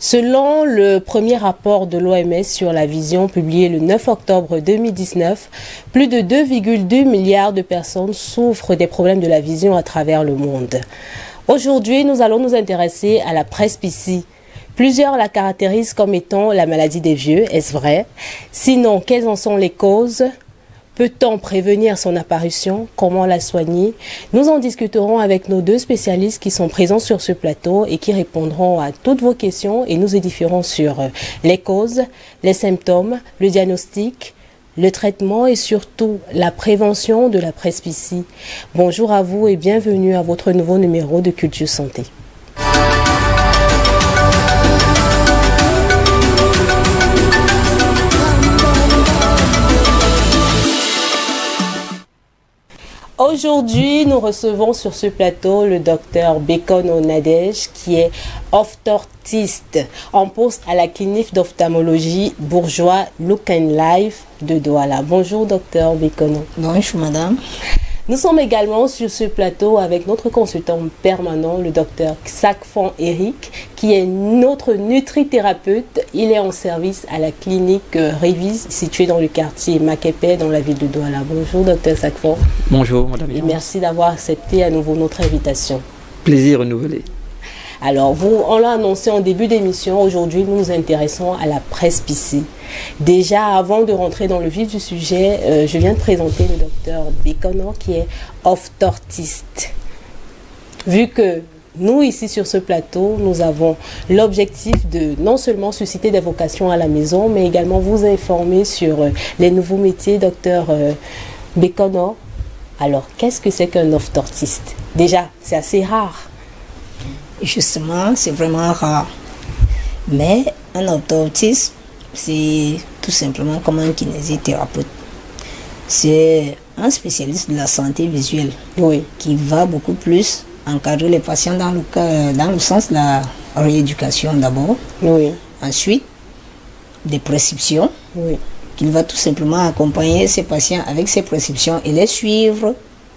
Selon le premier rapport de l'OMS sur la vision publié le 9 octobre 2019, plus de 2,2 milliards de personnes souffrent des problèmes de la vision à travers le monde. Aujourd'hui, nous allons nous intéresser à la presbytie. Plusieurs la caractérisent comme étant la maladie des vieux, est-ce vrai? Sinon, quelles en sont les causes? Peut-on prévenir son apparition? Comment la soigner? Nous en discuterons avec nos deux spécialistes qui sont présents sur ce plateau et qui répondront à toutes vos questions et nous édifierons sur les causes, les symptômes, le diagnostic, le traitement et surtout la prévention de la presbytie. Bonjour à vous et bienvenue à votre nouveau numéro de Culture Santé. Aujourd'hui, nous recevons sur ce plateau le docteur Bekono Nadej, qui est orthortiste en poste à la clinique d'ophtalmologie Bourgeois Look and Life de Douala. Bonjour docteur Bekono. Bonjour madame. Nous sommes également sur ce plateau avec notre consultant permanent, le docteur Sakfon Eric, qui est notre nutrithérapeute. Il est en service à la clinique Révise, située dans le quartier Makepe, dans la ville de Douala. Bonjour docteur Sakfon. Bonjour madame. Et merci d'avoir accepté à nouveau notre invitation. Plaisir renouvelé. Alors, on l'a annoncé en début d'émission, aujourd'hui nous nous intéressons à la presbytie. Déjà, avant de rentrer dans le vif du sujet, je viens de présenter le docteur Bekono qui est orthortiste. Vu que nous, ici sur ce plateau, nous avons l'objectif de non seulement susciter des vocations à la maison, mais également vous informer sur les nouveaux métiers, docteur Bekono. Alors, qu'est-ce que c'est qu'un orthortiste? Déjà, c'est assez rare. Justement, c'est vraiment rare. Mais un orthortiste, c'est tout simplement comme un kinésithérapeute. C'est un spécialiste de la santé visuelle, oui, qui va beaucoup plus encadrer les patients dans le sens de la rééducation d'abord. Oui. Ensuite, des prescriptions. Oui. Qu'il va tout simplement accompagner ces patients avec ces prescriptions et les suivre,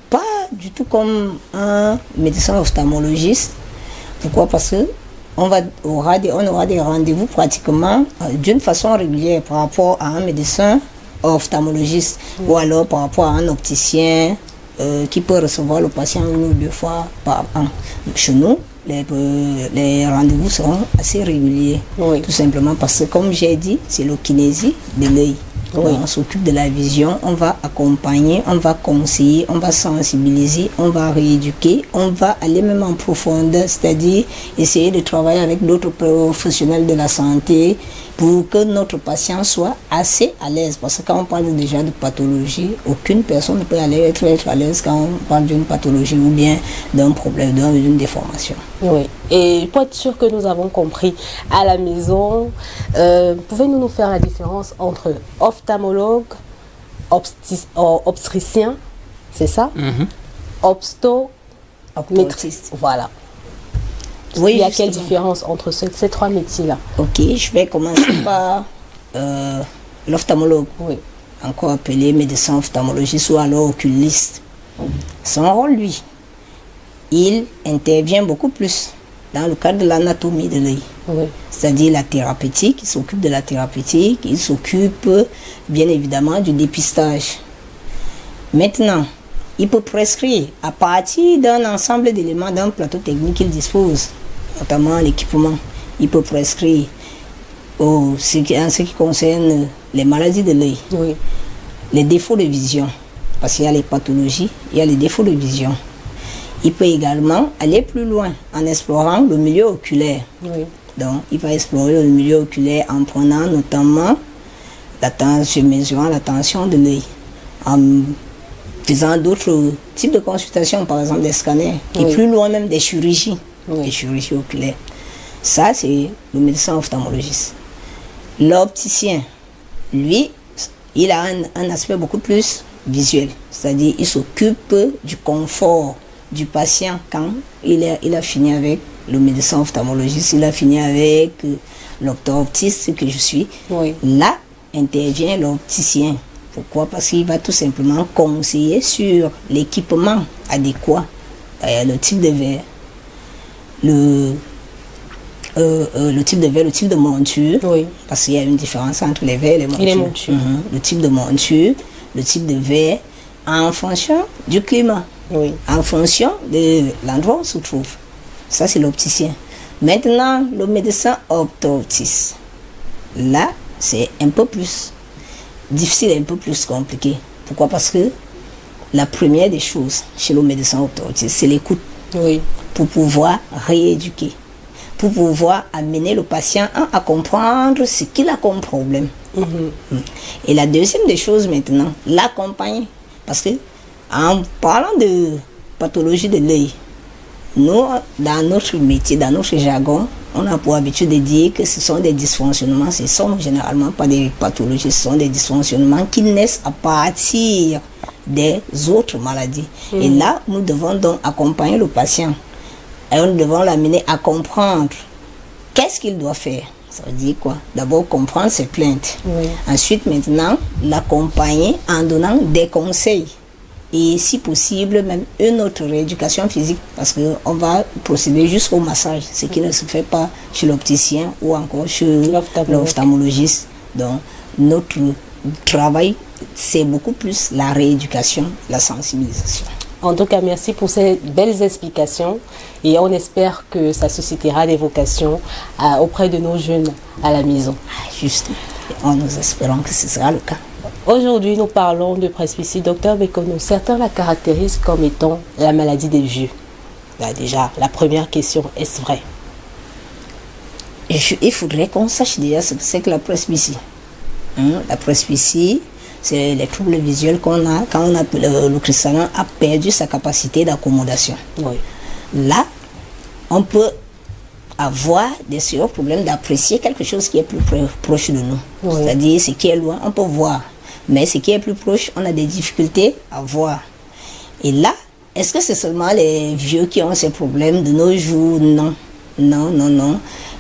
pas du tout comme un médecin ophtalmologiste. Pourquoi? Parce que on aura des rendez-vous pratiquement d'une façon régulière par rapport à un médecin ophtalmologiste, ou alors par rapport à un opticien qui peut recevoir le patient une ou deux fois par an. Chez nous, les rendez-vous seront assez réguliers, oui, tout simplement parce que, comme j'ai dit, c'est le kinésie de l'œil. Oui. On s'occupe de la vision, on va accompagner, on va conseiller, on va sensibiliser, on va rééduquer, on va aller même en profondeur, c'est-à-dire essayer de travailler avec d'autres professionnels de la santé pour que notre patient soit assez à l'aise. Parce que quand on parle déjà de pathologie, aucune personne ne peut être à l'aise quand on parle d'une pathologie ou bien d'un problème, d'une déformation. Oui, et pour être sûr que nous avons compris à la maison, pouvez-vous nous faire la différence entre ophtalmologue, obstétricien, c'est ça? Optométriste. Voilà. Oui, il y a quelle différence entre ces trois métiers-là? Ok, je vais commencer par l'ophtalmologue, oui, encore appelé médecin ophtalmologiste ou alors oculiste. Son rôle, lui, il intervient beaucoup plus dans le cadre de l'anatomie de l'œil. Oui. C'est-à-dire la thérapeutique, il s'occupe de la thérapeutique, il s'occupe bien évidemment du dépistage. Maintenant, il peut prescrire à partir d'un ensemble d'éléments, d'un plateau technique qu'il dispose, notamment l'équipement. Il peut prescrire en ce qui concerne les maladies de l'œil, oui, les défauts de vision, parce qu'il y a les pathologies, il y a les défauts de vision. Il peut également aller plus loin en explorant le milieu oculaire. oui. Donc, il va explorer le milieu oculaire en prenant notamment mesurant la tension de l'œil, en faisant d'autres types de consultations, par exemple des scanners, oui, et plus loin même des chirurgies, oui, des chirurgies oculaires. Ça, c'est le médecin ophtalmologiste. L'opticien, lui, il a un aspect beaucoup plus visuel, c'est-à-dire il s'occupe du confort du patient quand il a fini avec le médecin ophtalmologiste, il a fini avec l'orthoptiste que je suis. oui. Là intervient l'opticien. Pourquoi? Parce qu'il va tout simplement conseiller sur l'équipement adéquat, le type de verre, le type de verre, le type de monture, Oui. parce qu'il y a une différence entre les verres et les montures. Et les montures. Le type de monture, le type de verre, en fonction du climat, Oui. en fonction de l'endroit où on se trouve. Ça, c'est l'opticien. Maintenant, le médecin optooptiste. Là, c'est un peu plus difficile et un peu plus compliqué. Pourquoi? Parce que la première des choses chez le médecin optooptiste, c'est l'écoute. Oui. Pour pouvoir rééduquer, pour pouvoir amener le patient à comprendre ce qu'il a comme problème. Et la deuxième des choses maintenant, l'accompagner. Parce que en parlant de pathologie de l'œil, nous, dans notre métier, dans notre jargon, on a pour habitude de dire que ce sont des dysfonctionnements. Ce ne sont généralement pas des pathologies, ce sont des dysfonctionnements qui naissent à partir des autres maladies. Et là, nous devons donc accompagner le patient. Et nous devons l'amener à comprendre qu'est-ce qu'il doit faire. Ça veut dire quoi? D'abord comprendre ses plaintes. Oui. Ensuite, maintenant, l'accompagner en donnant des conseils. Et si possible, même une autre rééducation physique. Parce qu'on va procéder jusqu'au massage, ce qui ne se fait pas chez l'opticien ou encore chez l'ophtalmologiste. Donc, notre travail, c'est beaucoup plus la rééducation, la sensibilisation. En tout cas, merci pour ces belles explications et on espère que ça suscitera des vocations auprès de nos jeunes à la maison. Juste, nous espérons que ce sera le cas. Aujourd'hui, nous parlons de presbytie. Docteur Bekono, certains la caractérisent comme étant la maladie des vieux. Là, déjà, la première question, est-ce vrai? Il faudrait qu'on sache déjà ce que c'est que la presbytie. La presbytie, c'est les troubles visuels qu'on a quand le cristallin a perdu sa capacité d'accommodation. Oui. Là, on peut avoir des sérieux problèmes d'apprécier quelque chose qui est plus proche de nous. Oui. C'est-à-dire ce qui est loin, on peut voir. Mais ce qui est plus proche, on a des difficultés à voir. Et là, est-ce que c'est seulement les vieux qui ont ces problèmes de nos jours? Non. Non, non, non.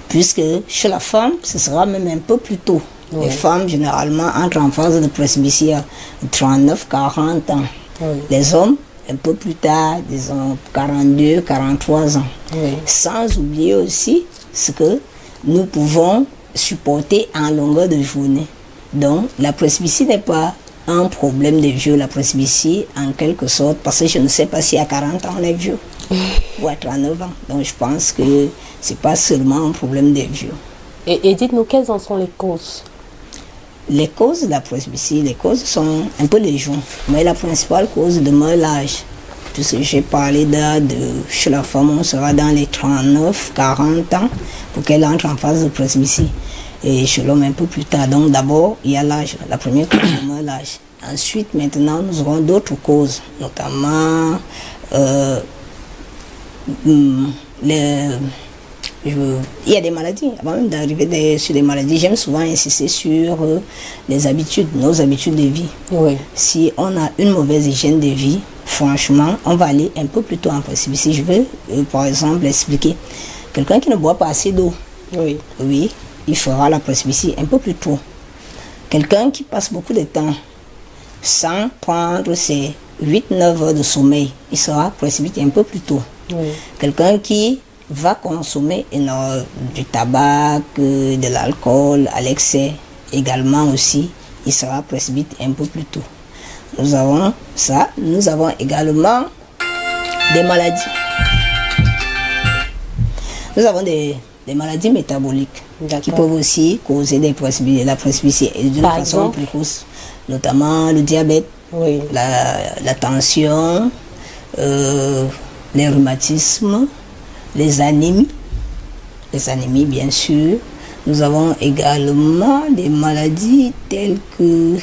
Puisque chez la femme, ce sera même un peu plus tôt. Oui. Les femmes, généralement, entrent en phase de presbytie à 39, 40 ans. Oui. Les hommes, un peu plus tard, disons 42, 43 ans. Oui. Sans oublier aussi ce que nous pouvons supporter en longueur de journée. Donc, la presbytie n'est pas un problème de vieux, la presbytie, en quelque sorte, parce que je ne sais pas si à 40 ans on est vieux, ou à 39 ans. Donc, je pense que ce n'est pas seulement un problème de vieux. Et dites-nous, quelles en sont les causes? Les causes de la presbytie, les causes sont un peu légion, mais la principale cause demeure l'âge. Puisque j'ai parlé chez la femme, on sera dans les 39, 40 ans pour qu'elle entre en phase de presbytie. Et chez l'homme un peu plus tard. Donc d'abord, il y a l'âge. La première cause demeure l'âge. Ensuite, maintenant, nous aurons d'autres causes, notamment il y a des maladies. Avant même d'arriver sur des maladies, j'aime souvent insister sur les habitudes, nos habitudes de vie. Oui. Si on a une mauvaise hygiène de vie, franchement, on va aller un peu plus tôt en presbytie. Je veux, par exemple, expliquer. Quelqu'un qui ne boit pas assez d'eau, Oui. oui, il fera la presbytie un peu plus tôt. Quelqu'un qui passe beaucoup de temps sans prendre ses 8-9 heures de sommeil, il sera presbytie un peu plus tôt. Oui. Quelqu'un qui va consommer du tabac, de l'alcool à l'excès, également aussi, il sera presbyte un peu plus tôt. Nous avons ça. Nous avons également des maladies. Nous avons des maladies métaboliques qui peuvent aussi causer la presbytie et d'une façon précoce, notamment le diabète, Oui. la tension, les rhumatismes, les anémies bien sûr. Nous avons également des maladies telles que,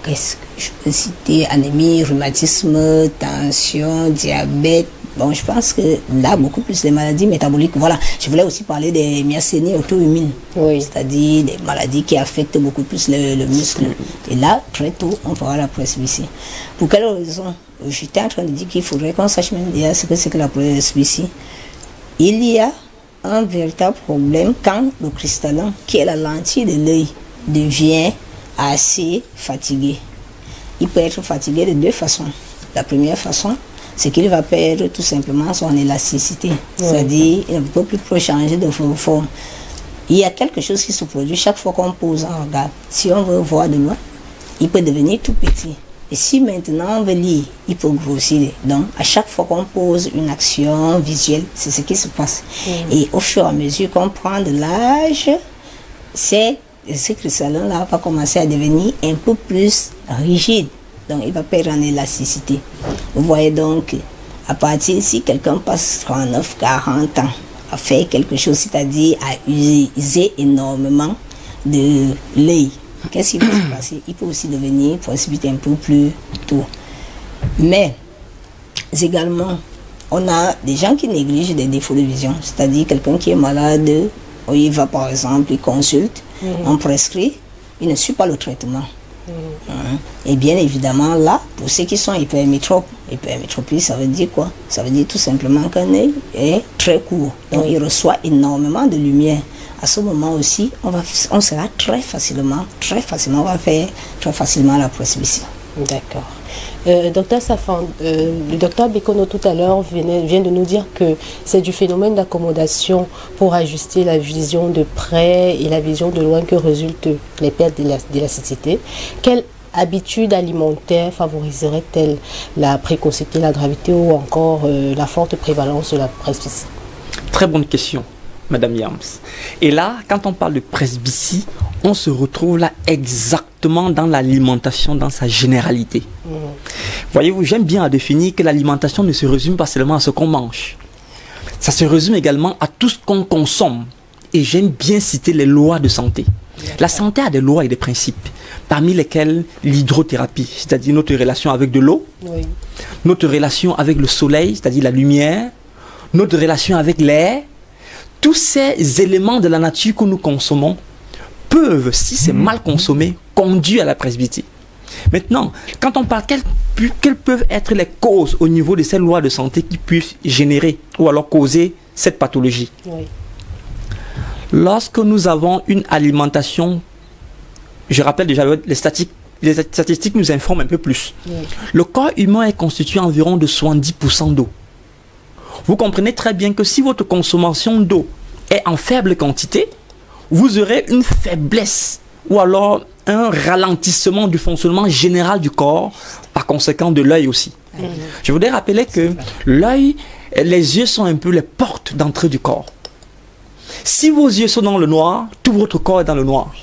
qu'est-ce que je peux citer, anémie, rhumatisme, tension, diabète. Bon, je pense que là, beaucoup plus des maladies métaboliques. Voilà, je voulais aussi parler des myasthénies auto-immunes, Oui. c'est-à-dire des maladies qui affectent beaucoup plus le muscle. Et là, très tôt, on fera la presbytie. Pour quelle raison? J'étais en train de dire qu'il faudrait qu'on sache même déjà ce que c'est que la presbytie. Il y a un véritable problème quand le cristallin, qui est la lentille de l'œil, devient assez fatigué. Il peut être fatigué de deux façons. La première façon, c'est qu'il va perdre tout simplement son élasticité. C'est-à-dire, il ne peut plus changer de forme. Il y a quelque chose qui se produit chaque fois qu'on pose un regard. Si on veut voir de loin, il peut devenir tout petit. Et si maintenant on veut lire, il peut grossir. Donc, à chaque fois qu'on pose une action visuelle, c'est ce qui se passe. Et au fur et à mesure qu'on prend de l'âge, ce cristallin-là va commencer à devenir un peu plus rigide. Donc, il va perdre en élasticité. Vous voyez donc, à partir, si quelqu'un passe 39, 40 ans à faire quelque chose, c'est-à-dire à user énormément de l'œil, qu'est-ce qui va se passer? Il peut aussi devenir précipité un peu plus tôt. Mais, également, on a des gens qui négligent des défauts de vision, c'est-à-dire quelqu'un qui est malade, il va par exemple, il consulte, on prescrit, il ne suit pas le traitement. Et bien évidemment là, pour ceux qui sont hypermétropes, hypermétropie ça veut dire quoi? Ça veut dire tout simplement qu'un œil est très court, donc il reçoit énormément de lumière. À ce moment aussi, on sera très facilement, on va faire très facilement la presbytie. D'accord. Docteur Safan, le docteur Bekono tout à l'heure vient de nous dire que c'est du phénomène d'accommodation pour ajuster la vision de près et la vision de loin que résultent les pertes d'élasticité. Quelle habitude alimentaire favoriserait-elle la précocité, la gravité ou encore la forte prévalence de la presbytie? Très bonne question, Madame Yams. Et là, quand on parle de presbytie, on se retrouve là exactement dans l'alimentation dans sa généralité. Voyez-vous, j'aime bien à définir que l'alimentation ne se résume pas seulement à ce qu'on mange. Ça se résume également à tout ce qu'on consomme. Et j'aime bien citer les lois de santé. La santé a des lois et des principes, parmi lesquels l'hydrothérapie, c'est-à-dire notre relation avec de l'eau, notre relation avec le soleil, c'est-à-dire la lumière, notre relation avec l'air. Tous ces éléments de la nature que nous consommons peuvent, si c'est mal consommé, conduire à la presbytie. Maintenant, quand on parle, quelles peuvent être les causes au niveau de ces lois de santé qui puissent générer ou alors causer cette pathologie? Lorsque nous avons une alimentation, je rappelle déjà, les statistiques nous informent un peu plus. Le corps humain est constitué environ de 70% d'eau. Vous comprenez très bien que si votre consommation d'eau est en faible quantité, vous aurez une faiblesse ou alors un ralentissement du fonctionnement général du corps, par conséquent de l'œil aussi. Je voudrais rappeler que l'œil, les yeux sont un peu les portes d'entrée du corps. Si vos yeux sont dans le noir, tout votre corps est dans le noir.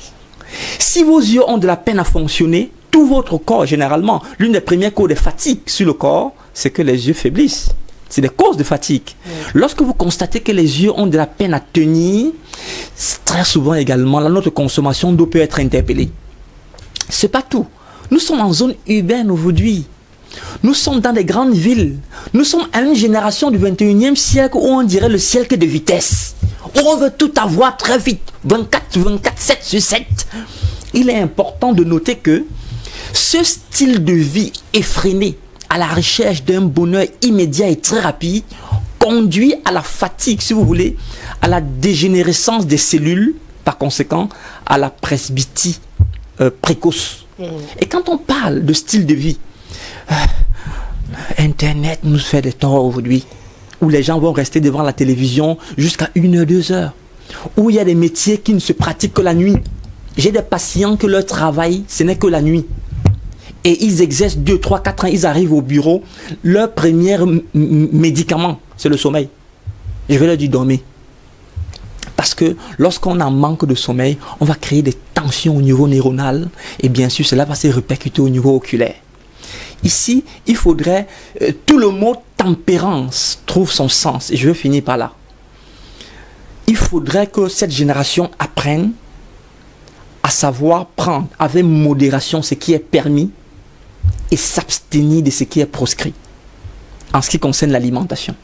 Si vos yeux ont de la peine à fonctionner, tout votre corps, généralement, l'une des premières causes de fatigue sur le corps, c'est que les yeux faiblissent. C'est des causes de fatigue. Lorsque vous constatez que les yeux ont de la peine à tenir, très souvent également, notre consommation d'eau peut être interpellée. C'est pas tout. Nous sommes en zone urbaine aujourd'hui. Nous sommes dans des grandes villes. Nous sommes à une génération du 21e siècle où on dirait le siècle de vitesse. Où on veut tout avoir très vite. 24, 7 sur 7. Il est important de noter que ce style de vie effréné, à la recherche d'un bonheur immédiat et très rapide, conduit à la fatigue, si vous voulez, à la dégénérescence des cellules, par conséquent, à la presbytie précoce. Et quand on parle de style de vie, Internet nous fait des torts aujourd'hui, où les gens vont rester devant la télévision jusqu'à 1 heure, 2 heures, où il y a des métiers qui ne se pratiquent que la nuit. J'ai des patients que leur travail, ce n'est que la nuit. Et ils exercent 2, 3, 4 ans, ils arrivent au bureau, leur premier médicament, c'est le sommeil. Je vais leur dire dormir. Parce que lorsqu'on a un manque de sommeil, on va créer des tensions au niveau neuronal et bien sûr cela va se répercuter au niveau oculaire. Ici, il faudrait, tout le mot tempérance trouve son sens et je vais finir par là. Il faudrait que cette génération apprenne à savoir prendre avec modération ce qui est permis et s'abstenir de ce qui est proscrit en ce qui concerne l'alimentation.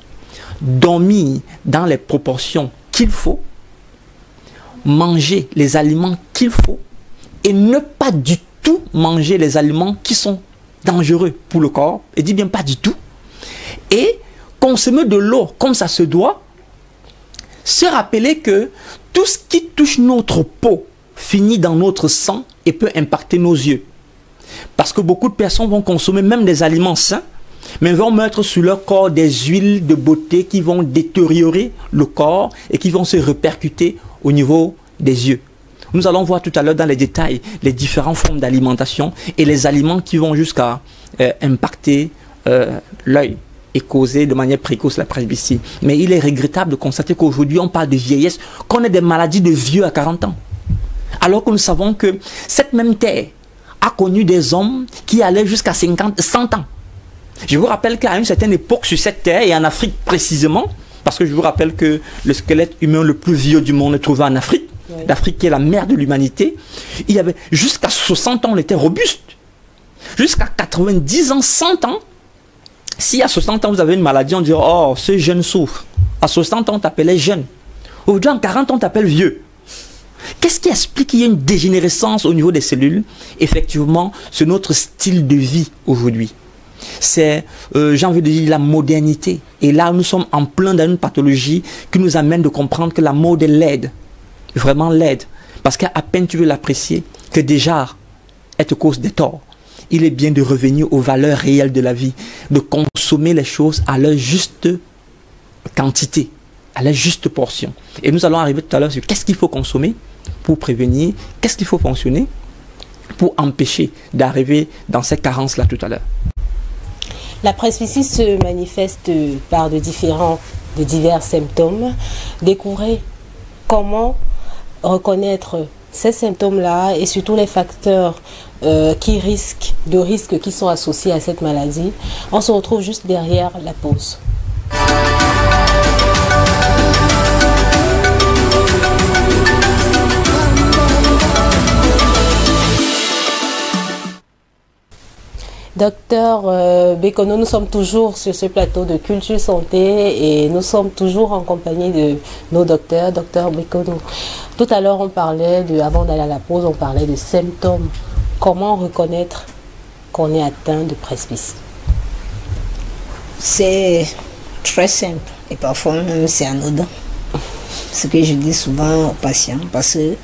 Dormir dans les proportions qu'il faut, manger les aliments qu'il faut et ne pas du tout manger les aliments qui sont dangereux pour le corps, et dit bien pas du tout, et consommer de l'eau comme ça se doit, se rappeler que tout ce qui touche notre peau finit dans notre sang et peut impacter nos yeux. Parce que beaucoup de personnes vont consommer même des aliments sains, mais vont mettre sur leur corps des huiles de beauté qui vont détériorer le corps et qui vont se répercuter au niveau des yeux. Nous allons voir tout à l'heure dans les détails les différentes formes d'alimentation et les aliments qui vont jusqu'à impacter l'œil et causer de manière précoce la presbytie. Mais il est regrettable de constater qu'aujourd'hui on parle de vieillesse, qu'on ait des maladies de vieux à 40 ans. Alors que nous savons que cette même terre a connu des hommes qui allaient jusqu'à 100 ans. Je vous rappelle qu'à une certaine époque sur cette terre, et en Afrique précisément, parce que je vous rappelle que le squelette humain le plus vieux du monde est trouvé en Afrique, oui. L'Afrique qui est la mère de l'humanité, il y avait jusqu'à 60 ans, on était robuste. Jusqu'à 90 ans, 100 ans, si à 60 ans vous avez une maladie, on dirait, oh, ce jeune souffre. À 60 ans, on t'appelait jeune. Aujourd'hui, en 40 ans, on t'appelle vieux. Qu'est-ce qui explique qu'il y a une dégénérescence au niveau des cellules? Effectivement, c'est notre style de vie aujourd'hui. C'est, j'ai envie de dire, la modernité. Et là, nous sommes en plein dans une pathologie qui nous amène de comprendre que la mode est laide. Vraiment laide. Parce qu'à peine tu veux l'apprécier, que déjà, elle te cause des torts. Il est bien de revenir aux valeurs réelles de la vie, de consommer les choses à leur juste quantité, à leur juste portion. Et nous allons arriver tout à l'heure sur qu'est-ce qu'il faut consommer pour prévenir, qu'est-ce qu'il faut fonctionner pour empêcher d'arriver dans ces carences-là tout à l'heure. La presbytie se manifeste par de divers symptômes. Découvrez comment reconnaître ces symptômes-là et surtout les facteurs de risque qui sont associés à cette maladie. On se retrouve juste derrière la pause. Docteur Bekono, nous sommes toujours sur ce plateau de Culture Santé et nous sommes toujours en compagnie de nos docteurs. Docteur Bekono, tout à l'heure on parlait avant d'aller à la pause, on parlait de symptômes. Comment reconnaître qu'on est atteint de presbytie? C'est très simple et parfois même c'est anodin. Ce que je dis souvent aux patients, parce que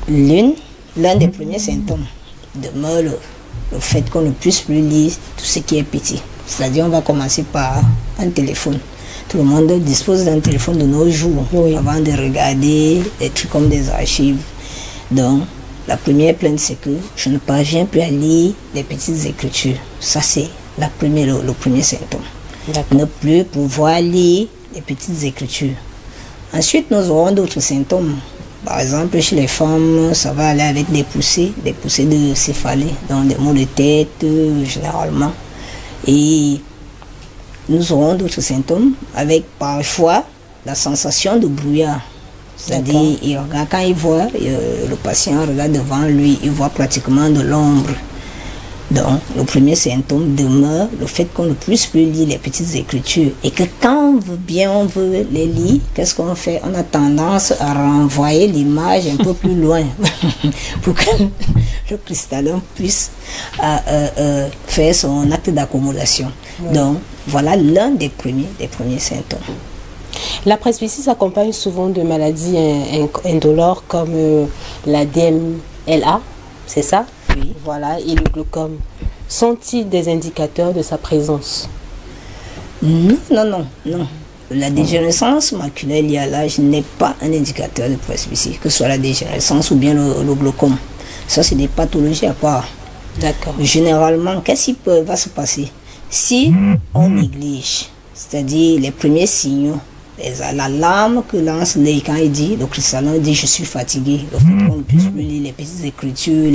l'un des premiers symptômes demeure le fait qu'on ne puisse plus lire tout ce qui est petit. C'est-à-dire on va commencer par un téléphone. Tout le monde dispose d'un téléphone de nos jours, oui, avant de regarder des trucs comme des archives. Donc, la première plainte, c'est que je ne parviens plus à lire les petites écritures. Ça, c'est le premier symptôme. Ne plus pouvoir lire les petites écritures. Ensuite, nous aurons d'autres symptômes. Par exemple, chez les femmes, ça va aller avec des poussées de céphalée, donc des maux de tête généralement. Et nous aurons d'autres symptômes avec parfois la sensation de brouillard. C'est-à-dire, quand il voit, le patient regarde devant lui, il voit pratiquement de l'ombre. Donc, le premier symptôme demeure le fait qu'on ne puisse plus lire les petites écritures. Et que quand on veut les lire, qu'est-ce qu'on fait? On a tendance à renvoyer l'image un peu plus loin pour que le cristallin puisse faire son acte d'accumulation. Oui. Donc, voilà l'un des premiers symptômes. La presbytie s'accompagne souvent de maladies indolores comme la DMLA, c'est ça? Oui. Voilà, et le glaucome. Sont-ils des indicateurs de sa présence? Non. La dégénérescence maculaire liée à l'âge n'est pas un indicateur de presbytie, que ce soit la dégénérescence ou bien le glaucome. Ça, c'est des pathologies à part. D'accord. Généralement, qu'est-ce qui va se passer? Si on néglige, c'est-à-dire les premiers signaux, l'alarme que lance l'œil quand il dit, le cristallin dit je suis fatigué, le fait qu'on ne puisse plus lire les petites écritures,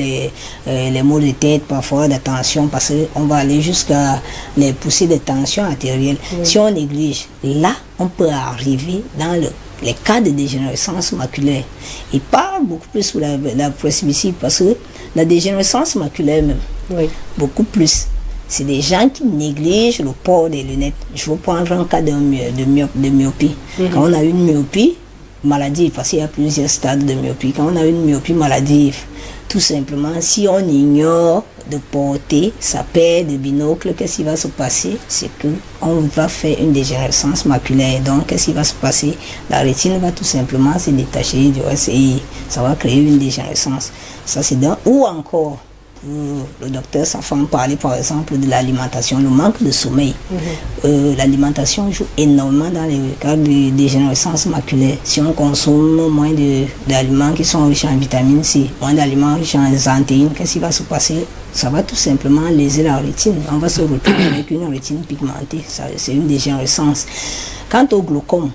les maux de tête, parfois d'attention, parce qu'on va aller jusqu'à les poussées de tension artérielle. Oui. Si on néglige, là on peut arriver dans les cas de dégénérescence maculaire. Il parle beaucoup plus sur la presbytie parce que la dégénérescence maculaire même, oui, beaucoup plus. C'est des gens qui négligent le port des lunettes. Je vais prendre un cas de myopie. Quand on a une myopie maladive, parce qu'il y a plusieurs stades de myopie, quand on a une myopie maladive, tout simplement, si on ignore de porter sa paire de binocles, qu'est-ce qui va se passer? C'est qu'on va faire une dégénérescence maculaire. Donc, qu'est-ce qui va se passer? La rétine va tout simplement se détacher du reste et ça va créer une dégénérescence. Ça, c'est d'un. Ou encore, le docteur Safan parlait par exemple de l'alimentation, le manque de sommeil. L'alimentation joue énormément dans les cas de dégénérescence maculaire. Si on consomme moins d'aliments qui sont riches en vitamine C, moins d'aliments riches en xanthine, qu'est-ce qui va se passer? Ça va tout simplement léser la rétine. On va se retrouver avec une rétine pigmentée. C'est une dégénérescence. Quant au glaucome,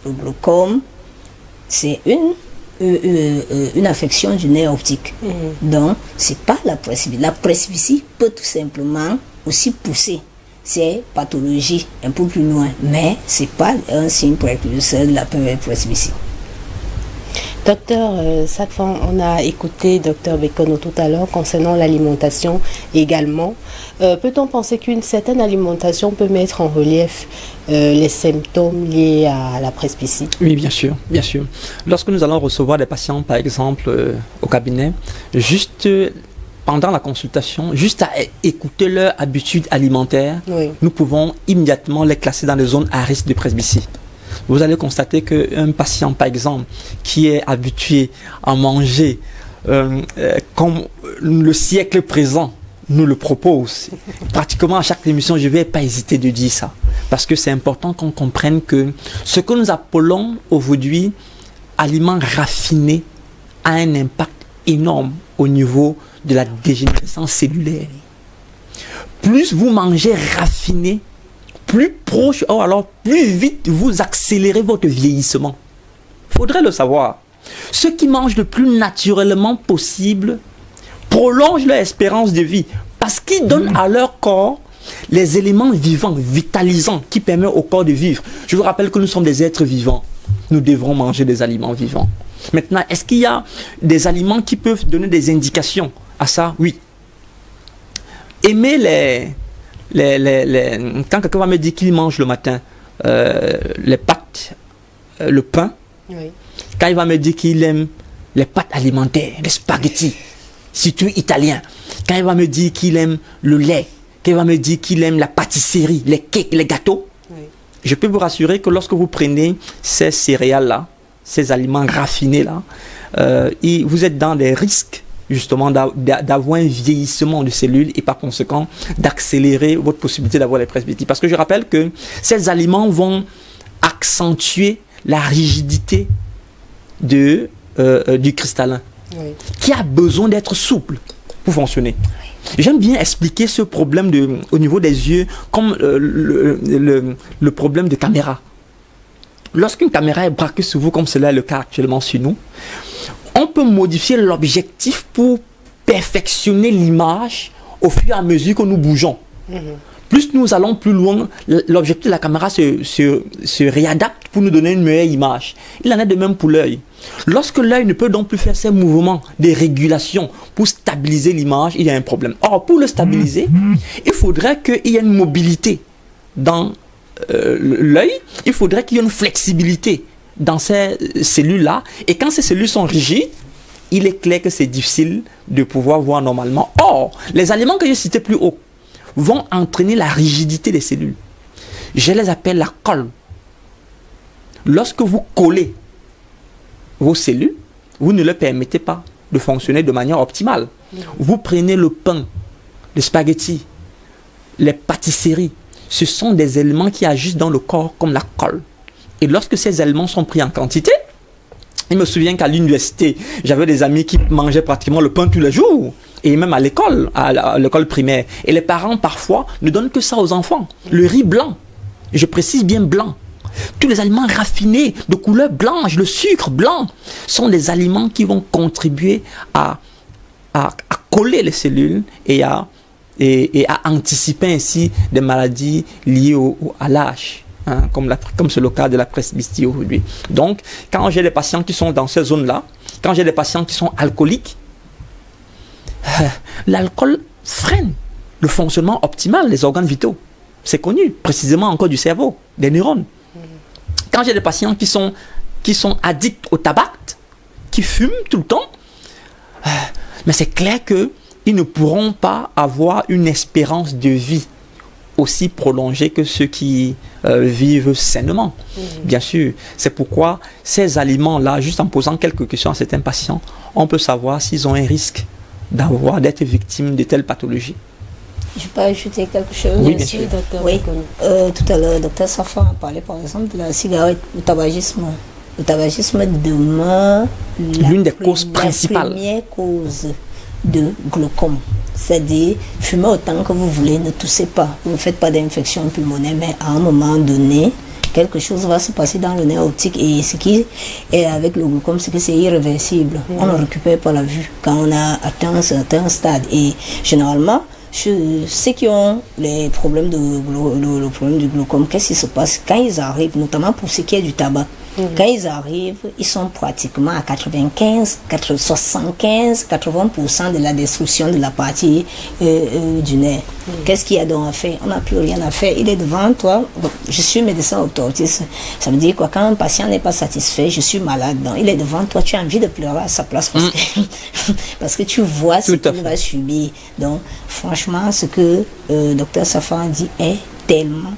le glaucome, c'est une affection du nerf optique. Donc, c'est pas la presbytie. La presbytie peut tout simplement aussi pousser ces pathologies un peu plus loin, mais c'est pas un signe précurseur de la presbytie. Docteur Safan, on a écouté Docteur Bekono tout à l'heure concernant l'alimentation également. Peut-on penser qu'une certaine alimentation peut mettre en relief les symptômes liés à la presbytie? Oui, bien sûr, bien sûr. Lorsque nous allons recevoir des patients, par exemple, au cabinet, juste pendant la consultation, juste à écouter leur habitude alimentaire, nous pouvons immédiatement les classer dans les zones à risque de presbytie. Vous allez constater qu'un patient, par exemple, qui est habitué à manger comme le siècle présent nous le propose, pratiquement à chaque émission, je ne vais pas hésiter de dire ça. Parce que c'est important qu'on comprenne que ce que nous appelons aujourd'hui aliments raffinés a un impact énorme au niveau de la dégénérescence cellulaire. Plus vous mangez raffiné, plus proche, alors plus vite vous accélérez votre vieillissement. Il faudrait le savoir. Ceux qui mangent le plus naturellement possible prolongent leur espérance de vie parce qu'ils donnent à leur corps les éléments vivants, vitalisants, qui permettent au corps de vivre. Je vous rappelle que nous sommes des êtres vivants. Nous devrons manger des aliments vivants. Maintenant, est-ce qu'il y a des aliments qui peuvent donner des indications à ça? Oui. Aimer quand quelqu'un va me dire qu'il mange le matin les pâtes, le pain, quand il va me dire qu'il aime les pâtes alimentaires, les spaghettis, surtout italiens, quand il va me dire qu'il aime le lait, quand il va me dire qu'il aime la pâtisserie, les cakes, les gâteaux, je peux vous rassurer que lorsque vous prenez ces céréales-là, ces aliments raffinés-là, vous êtes dans des risques justement d'avoir un vieillissement de cellules et par conséquent d'accélérer votre possibilité d'avoir les presbyties. Parce que je rappelle que ces aliments vont accentuer la rigidité du cristallin, qui a besoin d'être souple pour fonctionner. J'aime bien expliquer ce problème au niveau des yeux comme le problème de caméra. Lorsqu'une caméra est braquée sur vous, comme cela est le cas actuellement sur nous, on peut modifier l'objectif pour perfectionner l'image au fur et à mesure que nous bougeons. Plus nous allons plus loin, l'objectif de la caméra se réadapte pour nous donner une meilleure image. Il en est de même pour l'œil. Lorsque l'œil ne peut donc plus faire ses mouvements de régulation pour stabiliser l'image, il y a un problème. Or, pour le stabiliser, il faudrait qu'il y ait une mobilité dans l'œil, il faudrait qu'il y ait une flexibilité dans ces cellules-là. Et quand ces cellules sont rigides, il est clair que c'est difficile de pouvoir voir normalement. Or, les aliments que j'ai cités plus haut vont entraîner la rigidité des cellules. Je les appelle la colle. Lorsque vous collez vos cellules, vous ne leur permettez pas de fonctionner de manière optimale. Vous prenez le pain, les spaghettis, les pâtisseries. Ce sont des éléments qui agissent dans le corps comme la colle. Et lorsque ces éléments sont pris en quantité, je me souviens qu'à l'université, j'avais des amis qui mangeaient pratiquement le pain tous les jours. Et même à l'école, primaire. Et les parents, parfois, ne donnent que ça aux enfants. Le riz blanc, je précise bien blanc. Tous les aliments raffinés, de couleur blanche, le sucre blanc, sont des aliments qui vont contribuer à coller les cellules et à anticiper ainsi des maladies liées à l'âge. Hein, comme c'est le cas de la presbytie aujourd'hui. Donc, quand j'ai des patients qui sont dans ces zones-là, quand j'ai des patients qui sont alcooliques, l'alcool freine le fonctionnement optimal des organes vitaux. C'est connu, précisément encore du cerveau, des neurones. Quand j'ai des patients qui sont addicts au tabac, qui fument tout le temps, mais c'est clair qu'ils ne pourront pas avoir une espérance de vie aussi prolongée que ceux qui vivent sainement. Bien sûr, c'est pourquoi ces aliments-là, juste en posant quelques questions à certains patients, on peut savoir s'ils ont un risque d'être victime de telles pathologies? Je peux ajouter quelque chose? Oui, bien sûr. Docteur. Oui, tout à l'heure, le docteur Safan a parlé par exemple de la cigarette, le tabagisme. Le tabagisme demeure l'une des causes principales. La première cause de glaucome. C'est-à-dire, fumez autant que vous voulez, ne toussez pas. Vous ne faites pas d'infection pulmonaire, mais à un moment donné, quelque chose va se passer dans le nerf optique. Et ce qui est avec le glaucome, c'est que c'est irréversible. On ne récupère pas la vue quand on a atteint un certain stade. Et généralement, ceux qui ont les problèmes le problème du glaucome, qu'est-ce qui se passe quand ils arrivent, notamment pour ce qui est du tabac? Quand ils arrivent, ils sont pratiquement à 75-80% de la destruction de la partie du nerf. Qu'est-ce qu'il y a donc à faire? On n'a plus rien à faire. Il est devant toi. Bon, je suis médecin orthoptiste. Ça veut dire quoi? Quand un patient n'est pas satisfait, je suis malade. Donc, il est devant toi, tu as envie de pleurer à sa place parce que tu vois ce qu'il va subir. Donc, franchement, ce que Dr Safan dit est tellement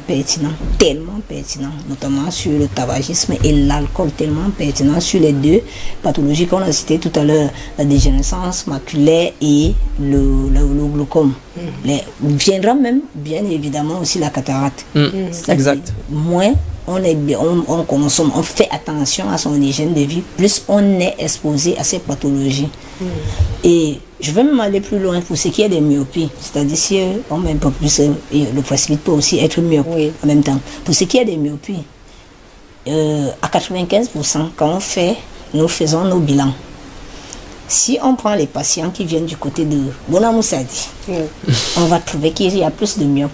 pertinent, notamment sur le tabagisme et l'alcool, tellement pertinent sur les deux pathologies qu'on a citées tout à l'heure, la dégénérescence maculaire et le glaucome. Viendra même, bien évidemment, aussi la cataracte. Exact. Moins on consomme, on fait attention à son hygiène de vie, plus on est exposé à ces pathologies. Et je vais même aller plus loin pour ce qui est des myopies, c'est-à-dire si on met un peu plus, le presbyte peut aussi être myope en même temps. Pour ce qui est des myopies, à 95%, quand nous faisons nos bilans, si on prend les patients qui viennent du côté de Bonamoussadi, on va trouver qu'il y a plus de myopes.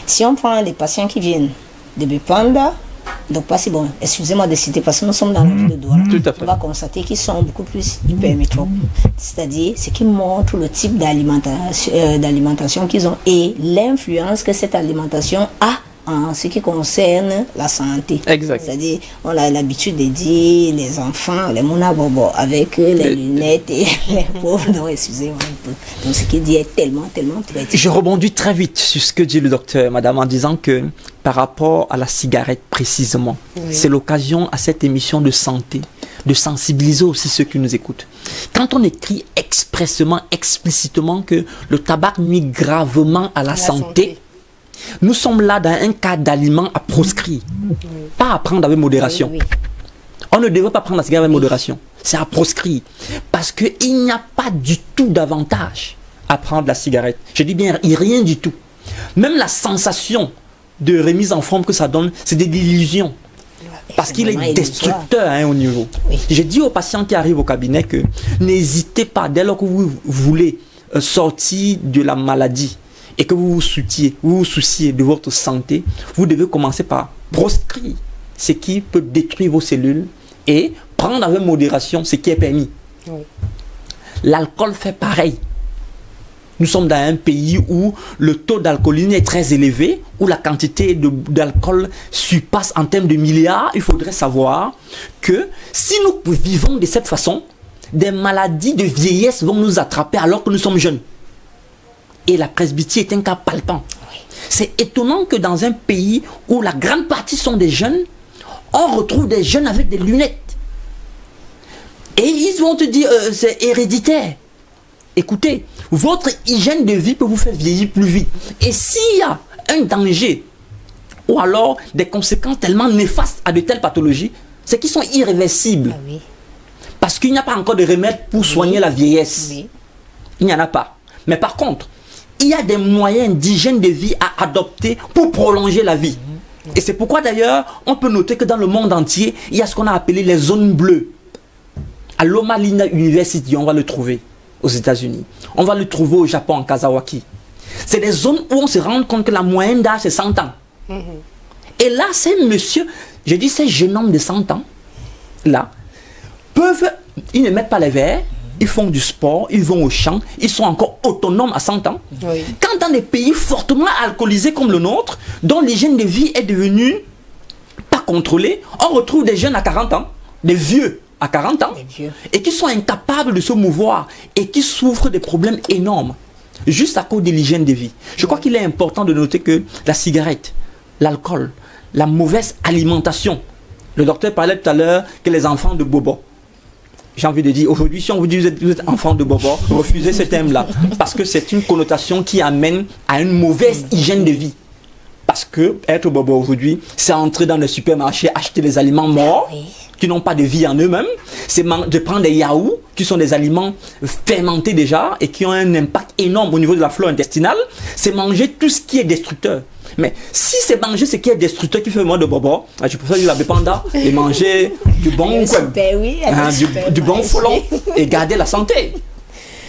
Si on prend les patients qui viennent de Bepanda, donc pas si bon, excusez-moi de citer parce que nous sommes dans la ville de Douala, on va constater qu'ils sont beaucoup plus hypermétropes, c'est-à-dire ce qui montre le type d'alimentation qu'ils ont et l'influence que cette alimentation a en ce qui concerne la santé. Exact. C'est-à-dire, on a l'habitude de dire les enfants, les monabobo, avec les lunettes et les pauvres. Donc, excusez-moi un peu. Donc, ce qu'il dit est tellement pertinent. Je rebondis très vite sur ce que dit le docteur, madame, en disant que par rapport à la cigarette précisément, c'est l'occasion à cette émission de santé de sensibiliser aussi ceux qui nous écoutent. Quand on écrit explicitement que le tabac nuit gravement à la santé, nous sommes là dans un cas d'aliment à proscrire, pas à prendre avec modération. On ne devrait pas prendre la cigarette avec modération, c'est à proscrire. Parce qu'il n'y a pas du tout d'avantage à prendre la cigarette. Je dis bien rien du tout. Même la sensation de remise en forme que ça donne, c'est des illusions. Parce qu'il est destructeur au niveau. Je dis aux patients qui arrivent au cabinet que n'hésitez pas, dès lors que vous voulez sortir de la maladie, et que vous vous souciez de votre santé, vous devez commencer par proscrire ce qui peut détruire vos cellules et prendre avec modération ce qui est permis. L'alcool fait pareil. Nous sommes dans un pays où le taux d'alcoolisme est très élevé, où la quantité d'alcool surpasse en termes de milliards. Il faudrait savoir que si nous vivons de cette façon, des maladies de vieillesse vont nous attraper alors que nous sommes jeunes. Et la presbytie est un cas palpant. C'est étonnant que dans un pays où la grande partie sont des jeunes, on retrouve des jeunes avec des lunettes. Et ils vont te dire, c'est héréditaire. Écoutez, votre hygiène de vie peut vous faire vieillir plus vite. Et s'il y a un danger, ou alors des conséquences tellement néfastes à de telles pathologies, c'est qu'ils sont irréversibles. Parce qu'il n'y a pas encore de remède pour soigner la vieillesse. Il n'y en a pas. Mais par contre, il y a des moyens d'hygiène de vie à adopter pour prolonger la vie. Et c'est pourquoi d'ailleurs, on peut noter que dans le monde entier, il y a ce qu'on a appelé les zones bleues. À Loma Linda University, on va le trouver aux États-Unis. On va le trouver au Japon, en Kazawaki. C'est des zones où on se rend compte que la moyenne d'âge, c'est 100 ans. Et là, ces messieurs, je dis ces jeunes hommes de 100 ans, là, ils ne mettent pas les verres, ils font du sport, ils vont au champ, ils sont encore autonomes à 100 ans. Quand dans des pays fortement alcoolisés comme le nôtre, dont l'hygiène de vie est devenue pas contrôlée, on retrouve des jeunes à 40 ans, des vieux à 40 ans, et qui sont incapables de se mouvoir et qui souffrent de problèmes énormes, juste à cause de l'hygiène de vie. Je crois qu'il est important de noter que la cigarette, l'alcool, la mauvaise alimentation, le docteur parlait tout à l'heure que les enfants de Bobo, j'ai envie de dire, aujourd'hui, si on vous dit vous êtes enfant de bobo, refusez ce thème-là. Parce que c'est une connotation qui amène à une mauvaise hygiène de vie. Parce que être bobo aujourd'hui, c'est entrer dans le supermarché, acheter des aliments morts, qui n'ont pas de vie en eux-mêmes. C'est de prendre des yaourts, qui sont des aliments fermentés déjà, et qui ont un impact énorme au niveau de la flore intestinale. C'est manger tout ce qui est destructeur. Mais si c'est manger ce qui est destructeur qui fait moins de bobo, je préfère dire la bépanda et manger du bon du bon folon et garder la santé.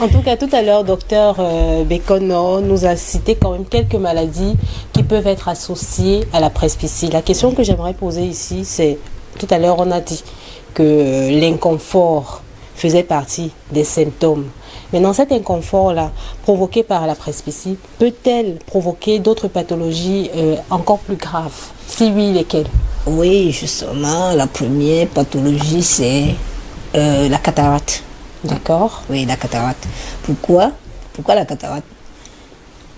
En tout cas, tout à l'heure, docteur Bekono nous a cité quand même quelques maladies qui peuvent être associées à la presbytie. La question que j'aimerais poser ici, c'est, tout à l'heure, on a dit que l'inconfort faisait partie des symptômes. Maintenant, cet inconfort-là, provoqué par la presbytie, peut-elle provoquer d'autres pathologies encore plus graves? Si oui, lesquelles? Oui, justement, la première pathologie, c'est la cataracte. D'accord. Oui, la cataracte. Pourquoi la cataracte?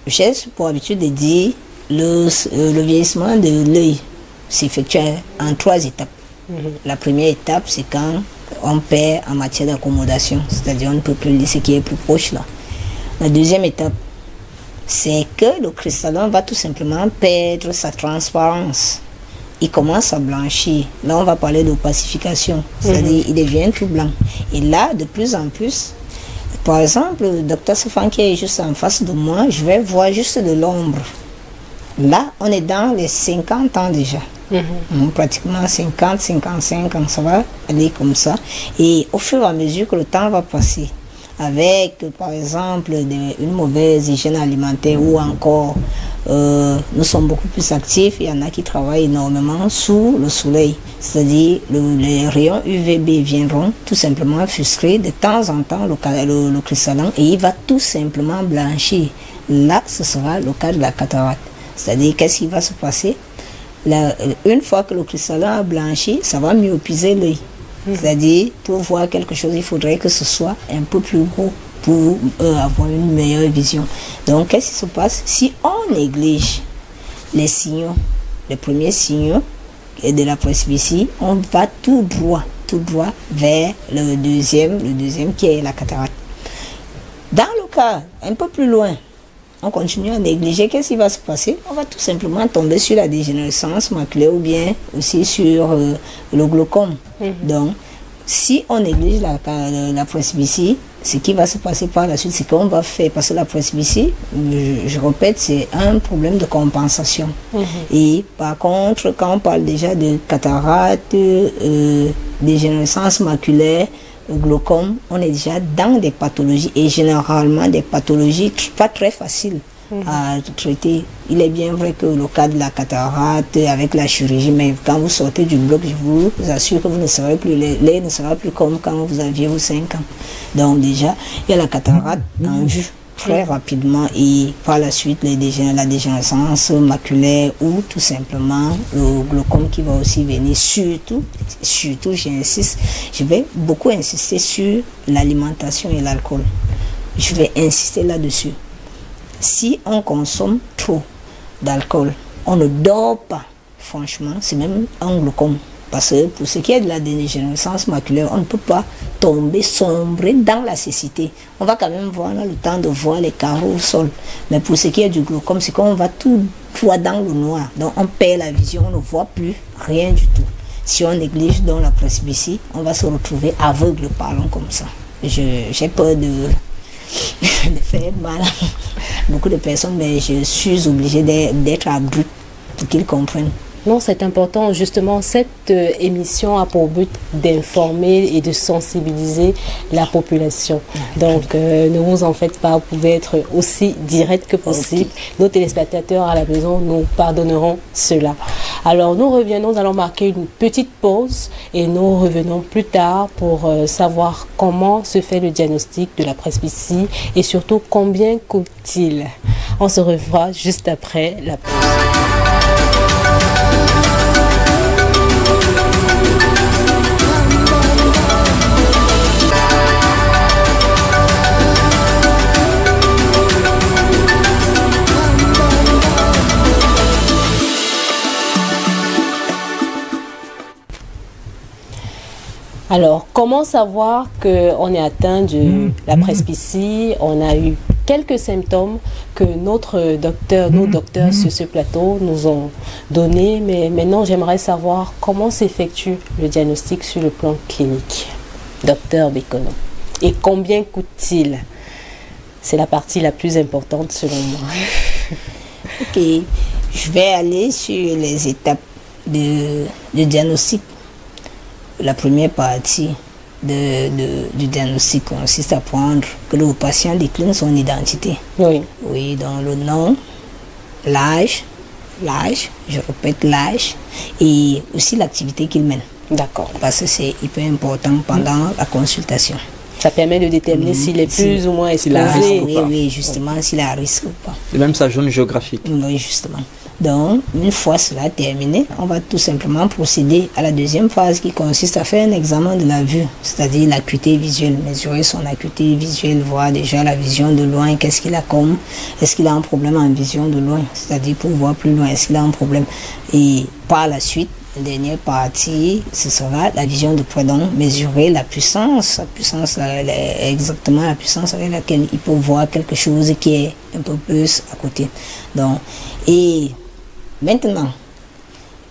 J'ai pour habitude de dire le vieillissement de l'œil s'effectue en 3 étapes. La première étape, c'est quand on perd en matière d'accommodation, c'est-à-dire on ne peut plus lire ce qui est plus proche là. La deuxième étape, c'est que le cristallin va tout simplement perdre sa transparence. Il commence à blanchir. Là, on va parler d'opacification, c'est-à-dire il devient tout blanc. Et là, de plus en plus, par exemple, le docteur Stéphane qui est juste en face de moi, je vais voir juste de l'ombre. Là, on est dans les 50 ans déjà. Pratiquement 50, 55 ans, ça va aller comme ça. Et au fur et à mesure que le temps va passer, avec par exemple une mauvaise hygiène alimentaire ou encore nous sommes beaucoup plus actifs, il y en a qui travaillent énormément sous le soleil, c'est-à-dire les rayons UVB viendront tout simplement frustrer de temps en temps le cristallin et il va tout simplement blanchir. Là, ce sera le cas de la cataracte. C'est-à-dire, qu'est-ce qui va se passer? Une fois que le cristallin a blanchi, ça va myopiser l'œil. C'est-à-dire, pour voir quelque chose, il faudrait que ce soit un peu plus gros pour avoir une meilleure vision. Donc, qu'est-ce qui se passe? Si on néglige les signaux, les premiers signaux de la presbytie, on va tout droit vers le deuxième qui est la cataracte. Dans le cas un peu plus loin, on continue à négliger, qu'est-ce qui va se passer? On va tout simplement tomber sur la dégénérescence maculaire ou bien aussi sur le glaucome. Donc, si on néglige la presbytie, ce qui va se passer par la suite, c'est qu'on va faire, parce que la presbytie, je répète, c'est un problème de compensation. Et par contre, quand on parle déjà de cataracte, dégénérescence maculaire, glaucome, on est déjà dans des pathologies et généralement des pathologies pas très faciles à traiter. Il est bien vrai que le cas de la cataracte avec la chirurgie, mais quand vous sortez du bloc, je vous assure que vous ne serez plus, l'œil ne sera plus comme quand vous aviez vos 5 ans. Donc déjà, il y a la cataracte en vue très rapidement et par la suite la dégénérescence maculaire ou tout simplement le glaucome qui va aussi venir. Surtout j'insiste, je vais beaucoup insister sur l'alimentation et l'alcool. Je vais insister là-dessus. Si on consomme trop d'alcool, on ne dort pas, franchement, c'est même un glaucome. Parce que pour ce qui est de la dégénérescence maculaire, on ne peut pas sombrer dans la cécité. On va quand même voir, on a le temps de voir les carreaux au sol. Mais pour ce qui est du glaucome, c'est qu'on va tout droit dans le noir. Donc on perd la vision, on ne voit plus rien du tout. Si on néglige donc la presbytie, on va se retrouver aveugle, parlons comme ça. J'ai peur de faire mal à beaucoup de personnes, mais je suis obligée d'être abrupt pour qu'ils comprennent. Non, c'est important. Justement, cette émission a pour but d'informer et de sensibiliser la population. Donc, ne vous en faites pas. Vous pouvez être aussi direct que possible. Nos téléspectateurs à la maison nous pardonneront cela. Alors, nous revenons, nous allons marquer une petite pause et nous revenons plus tard pour savoir comment se fait le diagnostic de la presbytie et surtout combien coûte-t-il. On se revoit juste après la pause. Alors, comment savoir qu'on est atteint de la presbytie? On a eu quelques symptômes que nos docteurs sur ce plateau nous ont donnés, mais maintenant j'aimerais savoir comment s'effectue le diagnostic sur le plan clinique. Docteur Bekono. Et combien coûte-t-il? C'est la partie la plus importante selon moi. Ok, je vais aller sur les étapes de diagnostic. La première partie du diagnostic consiste à prendre que le patient décline son identité. Oui. Oui, donc le nom, l'âge, je répète l'âge, et aussi l'activité qu'il mène. D'accord. Parce que c'est hyper important pendant la consultation. Ça permet de déterminer s'il est plus ou moins exposé. Oui, justement, s'il a risque ou pas. Et même sa zone géographique. Oui, justement. Donc, une fois cela terminé, on va tout simplement procéder à la deuxième phase qui consiste à faire un examen de la vue, c'est-à-dire l'acuité visuelle, mesurer son acuité visuelle, voir déjà la vision de loin, qu'est-ce qu'il a comme, est-ce qu'il a un problème en vision de loin, c'est-à-dire pour voir plus loin, est-ce qu'il a un problème. Et par la suite, la dernière partie, ce sera la vision de près, donc mesurer la puissance exactement la puissance avec laquelle il peut voir quelque chose qui est un peu plus à côté. Donc, et maintenant,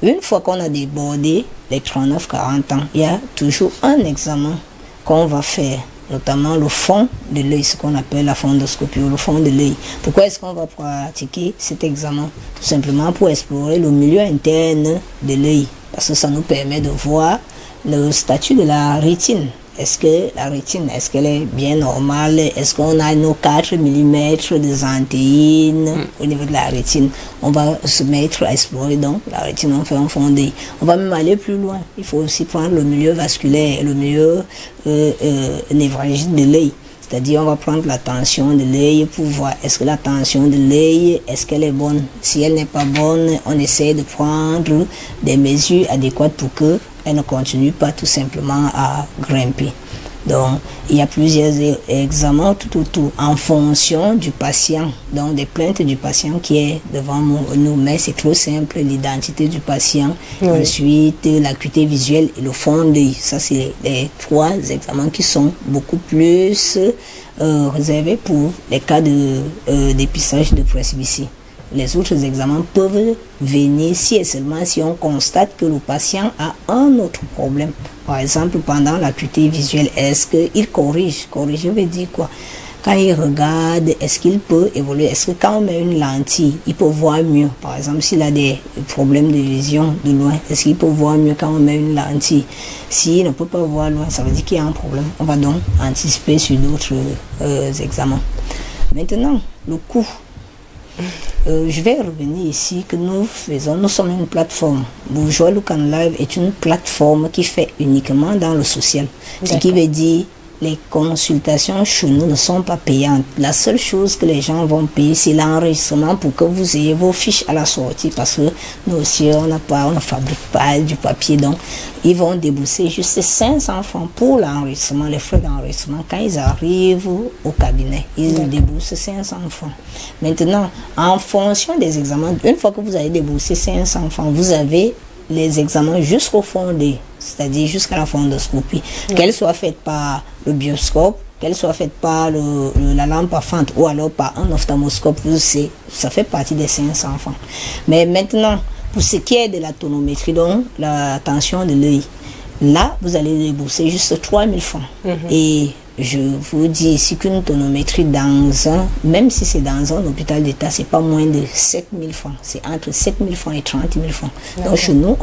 une fois qu'on a débordé les 39-40 ans, il y a toujours un examen qu'on va faire, notamment le fond de l'œil, ce qu'on appelle la fondoscopie, ou le fond de l'œil. Pourquoi est-ce qu'on va pratiquer cet examen? Tout simplement pour explorer le milieu interne de l'œil, parce que ça nous permet de voir le statut de la rétine. Est-ce que la rétine, est-ce qu'elle est bien normale? Est-ce qu'on a nos 4 mm de zentéine au niveau de la rétine? On va se mettre à explorer donc la rétine, on fait un fond d'œil. On va même aller plus loin. Il faut aussi prendre le milieu vasculaire, le milieu névralgique de l'œil. C'est-à-dire on va prendre la tension de l'œil pour voir est-ce que la tension de l'œil, est-ce qu'elle est bonne? Si elle n'est pas bonne, on essaie de prendre des mesures adéquates pour que elle ne continue pas tout simplement à grimper. Donc, il y a plusieurs examens tout en fonction du patient, donc des plaintes du patient qui est devant nous, mais c'est trop simple, l'identité du patient, ensuite l'acuité visuelle et le fond d'œil. Ça, c'est les 3 examens qui sont beaucoup plus réservés pour les cas d'épistage de presbytie. Les autres examens peuvent venir si et seulement si on constate que le patient a un autre problème. Par exemple, pendant l'acuité visuelle, est-ce qu'il corrige? Corriger veut dire quoi? Quand il regarde, est-ce qu'il peut évoluer? Est-ce que quand on met une lentille, il peut voir mieux? Par exemple, s'il a des problèmes de vision de loin, est-ce qu'il peut voir mieux quand on met une lentille? S'il ne peut pas voir loin, ça veut dire qu'il y a un problème. On va donc anticiper sur d'autres examens. Maintenant, le coût. Je vais revenir ici que nous sommes une plateforme. Bourgeois Look and Live est une plateforme qui fait uniquement dans le social. Ce qui veut dire les consultations chez nous ne sont pas payantes. La seule chose que les gens vont payer, c'est l'enregistrement pour que vous ayez vos fiches à la sortie, parce que nous aussi, on ne fabrique pas du papier, donc ils vont débourser juste 500 francs pour l'enregistrement, les frais d'enregistrement. Quand ils arrivent au cabinet, ils déboursent 500 francs. Maintenant, en fonction des examens, une fois que vous avez déboursé 500 francs, vous avez les examens jusqu'au fond c'est-à-dire jusqu'à la fondoscopie, qu'elle soit faite par le bioscope, qu'elle soit faite par la lampe à fente ou alors par un ophtalmoscope, ça fait partie des 500 francs. Mais maintenant, pour ce qui est de la tonométrie, donc la tension de l'œil, là, vous allez débourser juste 3000 francs. Et je vous dis ici qu'une tonométrie même si c'est dans un hôpital d'État, c'est pas moins de 7000 francs. C'est entre 7000 francs et 30 000 francs. Donc chez nous,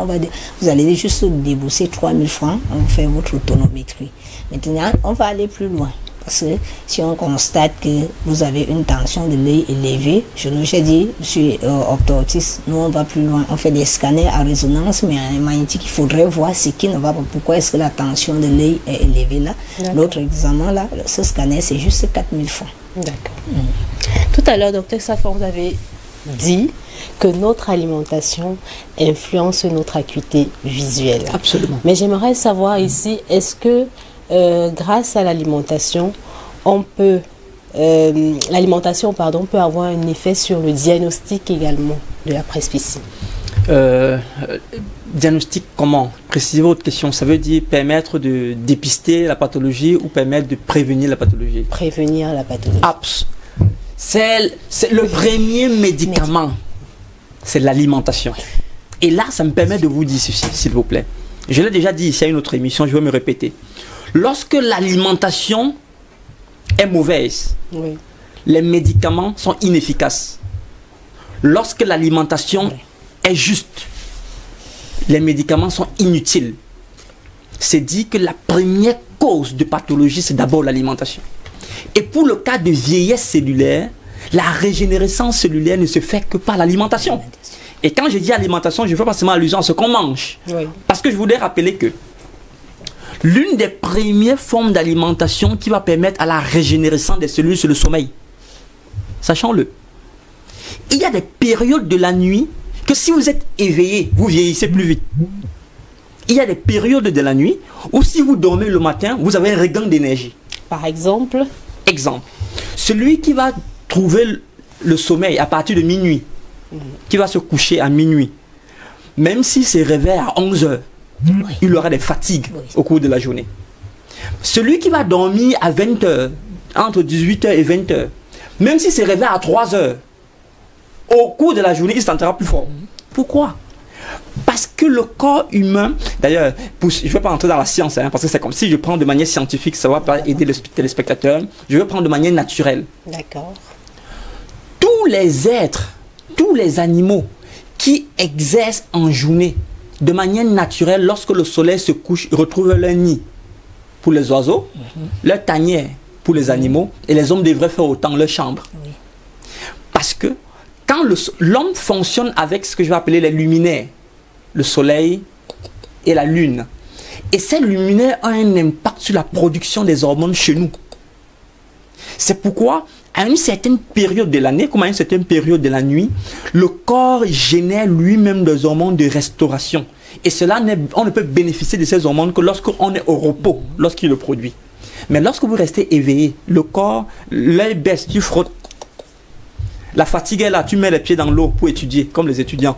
vous allez juste débourser 3000 francs, on fait votre tonométrie. Maintenant, on va aller plus loin. Parce que si on constate que vous avez une tension de l'œil élevée, j'ai dit, je suis optométriste, nous on va plus loin, on fait des scanners à résonance magnétique, il faudrait voir ce qui ne va pas, pourquoi est-ce que la tension de l'œil est élevée là. L'autre examen là, ce scanner c'est juste 4000 francs. D'accord. Tout à l'heure, docteur Safon, vous avez dit que notre alimentation influence notre acuité visuelle. Absolument. Mais j'aimerais savoir ici, est-ce que grâce à l'alimentation, l'alimentation peut avoir un effet sur le diagnostic également de la presbytie? Diagnostic comment? Précisez votre question. Ça veut dire permettre de dépister la pathologie ou permettre de prévenir la pathologie? Prévenir la pathologie. C'est le premier médicament. C'est l'alimentation. Et là, ça me permet de vous dire ceci, s'il vous plaît. Je l'ai déjà dit ici à une autre émission, je vais me répéter. Lorsque l'alimentation est mauvaise, Oui. les médicaments sont inefficaces. Lorsque l'alimentation est juste, les médicaments sont inutiles. C'est dit que la première cause de pathologie, c'est d'abord l'alimentation. Et pour le cas de vieillesse cellulaire, la régénérescence cellulaire ne se fait que par l'alimentation. Et quand je dis alimentation, je ne fais pas seulement allusion à ce qu'on mange. Oui. Parce que je voudrais rappeler que l'une des premières formes d'alimentation qui va permettre à la régénérescence des cellules, c'est le sommeil. Sachons-le. Il y a des périodes de la nuit que si vous êtes éveillé, vous vieillissez plus vite. Il y a des périodes de la nuit où si vous dormez le matin, vous avez un regain d'énergie. Par exemple? Exemple. Celui qui va trouver le sommeil à partir de minuit, qui va se coucher à minuit, même s'il se réveille à 11 heures, il aura des fatigues au cours de la journée. Celui qui va dormir à 20 heures, entre 18 heures et 20 heures, même s'il se réveille à 3 heures, au cours de la journée, il se sentira plus fort. Pourquoi? Parce que le corps humain, d'ailleurs, je ne vais pas entrer dans la science, parce que c'est comme si je prends de manière scientifique, ça va pas aider le téléspectateur, je vais prendre de manière naturelle. D'accord. Tous les êtres, tous les animaux qui exercent en journée de manière naturelle, lorsque le soleil se couche, ils retrouvent leur nid pour les oiseaux, leur tanière pour les animaux, et les hommes devraient faire autant, leur chambre. Parce que quand l'homme fonctionne avec ce que je vais appeler les luminaires, le soleil et la lune, et ces luminaires ont un impact sur la production des hormones chez nous. C'est pourquoi, à une certaine période de l'année, comme à une certaine période de la nuit, le corps génère lui-même des hormones de restauration. Et cela, on ne peut bénéficier de ces hormones que lorsqu'on est au repos, lorsqu'il le produit. Mais lorsque vous restez éveillé, le corps, l'œil baisse, tu frottes. La fatigue est là, tu mets les pieds dans l'eau pour étudier, comme les étudiants.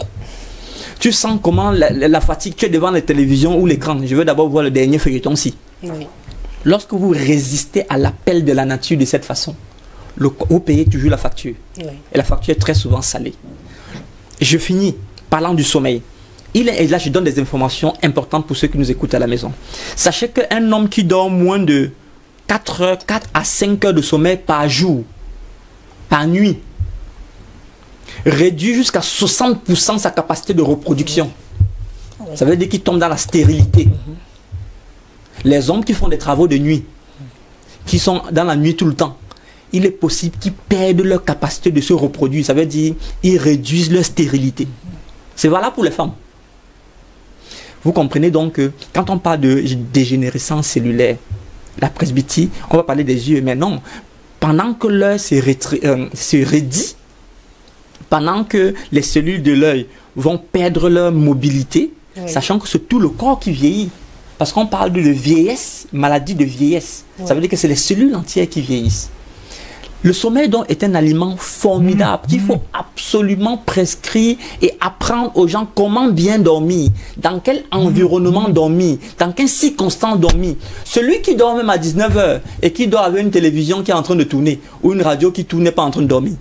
Tu sens comment la fatigue, tu es devant la télévision ou l'écran. Je veux d'abord voir le dernier feuilleton-ci. Oui. Lorsque vous résistez à l'appel de la nature de cette façon, vous payez toujours la facture. Oui. Et la facture est très souvent salée. Je finis parlant du sommeil. Et là, je donne des informations importantes pour ceux qui nous écoutent à la maison. Sachez qu'un homme qui dort moins de 4 à 5 heures de sommeil par jour, par nuit, réduit jusqu'à 60% sa capacité de reproduction. Ça veut dire qu'il tombe dans la stérilité. Les hommes qui font des travaux de nuit, qui sont dans la nuit tout le temps, il est possible qu'ils perdent leur capacité de se reproduire. Ça veut dire qu'ils réduisent leur stérilité. C'est valable pour les femmes. Vous comprenez donc que quand on parle de dégénérescence cellulaire, la presbytie, on va parler des yeux, mais non. Pendant que l'œil se raidit, pendant que les cellules de l'œil vont perdre leur mobilité, sachant que c'est tout le corps qui vieillit. Parce qu'on parle de vieillesse, maladie de vieillesse. Ça veut dire que c'est les cellules entières qui vieillissent. Le sommeil donc est un aliment formidable qu'il faut absolument prescrire et apprendre aux gens comment bien dormir, dans quel environnement dormir, dans quelles circonstances dormir. Celui qui dort même à 19 h et qui dort avec une télévision qui est en train de tourner ou une radio qui tourne n'est pas en train de dormir.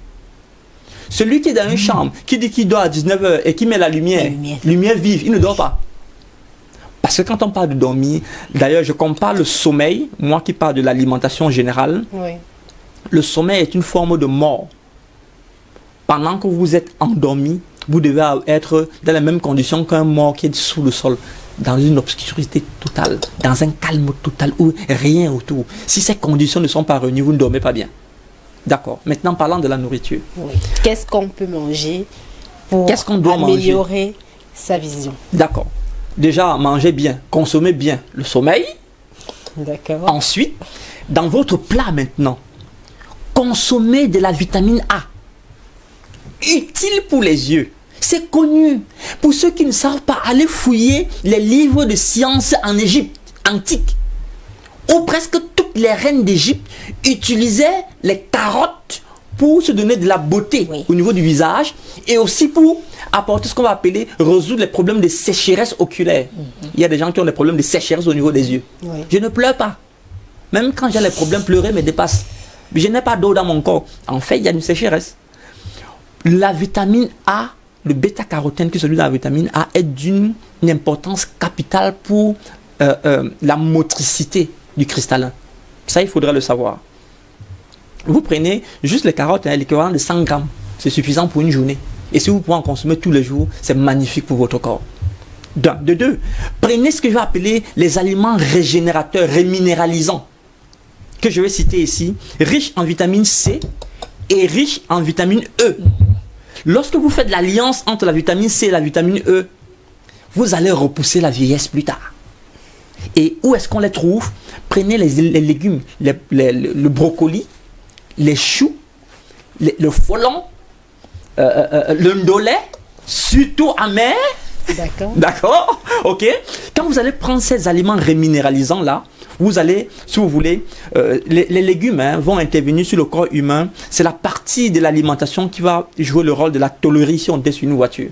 Celui qui est dans une chambre, qui dit qu'il dort à 19 h et qui met la lumière vive, il ne dort pas. Parce que quand on parle de dormir, d'ailleurs je compare le sommeil, moi qui parle de l'alimentation générale, le sommeil est une forme de mort. Pendant que vous êtes endormi, vous devez être dans les mêmes conditions qu'un mort qui est sous le sol, dans une obscurité totale, dans un calme total où rien autour. Si ces conditions ne sont pas réunies, vous ne dormez pas bien. D'accord. Maintenant, parlant de la nourriture. Qu'est-ce qu'on peut manger pour doit améliorer sa vision? D'accord. Déjà, mangez bien, consommez bien le sommeil. D'accord. Ensuite, dans votre plat maintenant, consommez de la vitamine A. Utile pour les yeux. C'est connu. Pour ceux qui ne savent pas, aller fouiller les livres de sciences en Égypte antique, où presque toutes les reines d'Égypte utilisaient les carottes pour se donner de la beauté au niveau du visage et aussi pour apporter ce qu'on va appeler résoudre les problèmes de sécheresse oculaire. Il y a des gens qui ont des problèmes de sécheresse au niveau des yeux. Je ne pleure pas. Même quand j'ai les problèmes, pleurer me dépasse. Je n'ai pas d'eau dans mon corps. En fait, il y a une sécheresse. La vitamine A, le bêta-carotène qui est celui de la vitamine A, est d'une importance capitale pour la motricité du cristallin. Ça, il faudrait le savoir. Vous prenez juste les carottes, l'équivalent de 100 grammes. C'est suffisant pour une journée. Et si vous pouvez en consommer tous les jours, c'est magnifique pour votre corps. De deux, prenez ce que je vais appeler les aliments régénérateurs, réminéralisants, que je vais citer ici, riches en vitamine C et riches en vitamine E. Lorsque vous faites l'alliance entre la vitamine C et la vitamine E, vous allez repousser la vieillesse plus tard. Et où est-ce qu'on les trouve? Prenez les légumes, le brocoli, les choux, le folon, le ndolé, surtout amer. D'accord. D'accord. Ok. Quand vous allez prendre ces aliments réminéralisants là, vous allez, si vous voulez, les légumes vont intervenir sur le corps humain. C'est la partie de l'alimentation qui va jouer le rôle de la tôlerie si on est sur une voiture.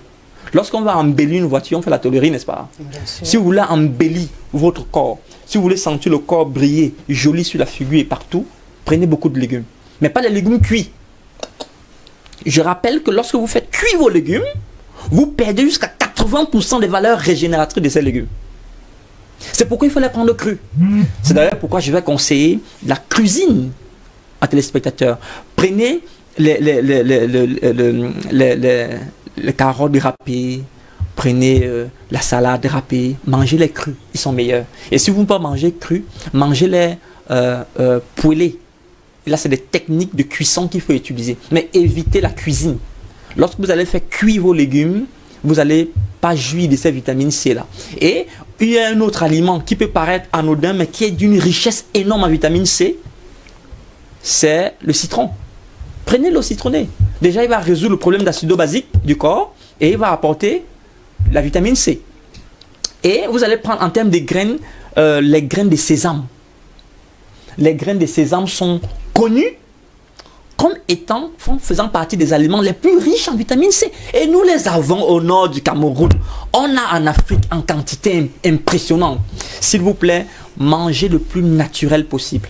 Lorsqu'on va embellir une voiture, on fait la tôlerie, n'est-ce pas? Si vous voulez embellir votre corps, si vous voulez sentir le corps briller, joli sur la figure et partout, prenez beaucoup de légumes. Mais pas les légumes cuits. Je rappelle que lorsque vous faites cuire vos légumes, vous perdez jusqu'à 80% des valeurs régénératrices de ces légumes. C'est pourquoi il faut les prendre crus. C'est d'ailleurs pourquoi je vais conseiller la cuisine à téléspectateurs. Prenez les carottes râpées, prenez la salade râpée, mangez-les crus, ils sont meilleurs. Et si vous ne pouvez pas manger crus, mangez-les poêlés. Et là, c'est des techniques de cuisson qu'il faut utiliser. Mais évitez la cuisine. Lorsque vous allez faire cuire vos légumes, vous n'allez pas jouir de ces vitamines C là. Et il y a un autre aliment qui peut paraître anodin, mais qui est d'une richesse énorme en vitamine C, c'est le citron. Prenez l'eau citronnée. Déjà, il va résoudre le problème d'acido-basique du corps et il va apporter la vitamine C. Et vous allez prendre en termes de graines, les graines de sésame. Les graines de sésame sont connues comme faisant partie des aliments les plus riches en vitamine C. Et nous les avons au nord du Cameroun. On a en Afrique en quantité impressionnante. S'il vous plaît, mangez le plus naturel possible.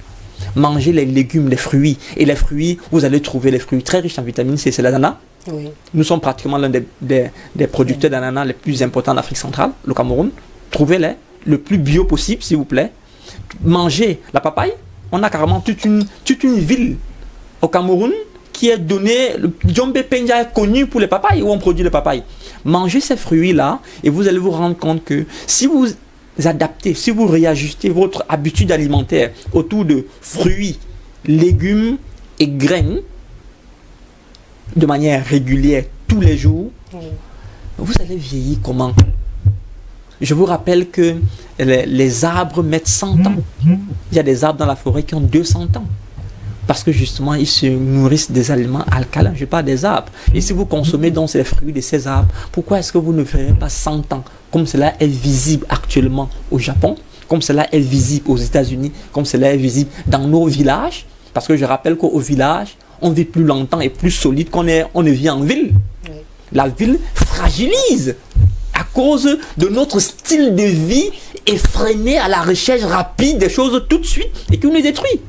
Mangez les légumes, les fruits. Et les fruits, vous allez trouver les fruits très riches en vitamine C. C'est l'ananas. Oui. Nous sommes pratiquement l'un des producteurs d'ananas les plus importants d'Afrique centrale, le Cameroun. Trouvez-les le plus bio possible, s'il vous plaît. Mangez la papaye. On a carrément toute une ville au Cameroun qui est donnée. Le Djombe Penja est connu pour les papayes, où on produit les papayes. Mangez ces fruits-là et vous allez vous rendre compte que si vous adaptez, si vous réajustez votre habitude alimentaire autour de fruits, légumes et graines de manière régulière tous les jours, vous allez vieillir comment? Je vous rappelle que les arbres mettent 100 ans. Il y a des arbres dans la forêt qui ont 200 ans. Parce que justement, ils se nourrissent des aliments alcalins. Je parle des arbres. Et si vous consommez donc les fruits de ces arbres, pourquoi est-ce que vous ne verrez pas 100 ans? Comme cela est visible actuellement au Japon, comme cela est visible aux États-Unis, comme cela est visible dans nos villages. Parce que je rappelle qu'au village, on vit plus longtemps et plus solide qu'on ne vit en ville. Oui. La ville fragilise à cause de notre style de vie effréné à la recherche rapide des choses tout de suite et qui nous détruit.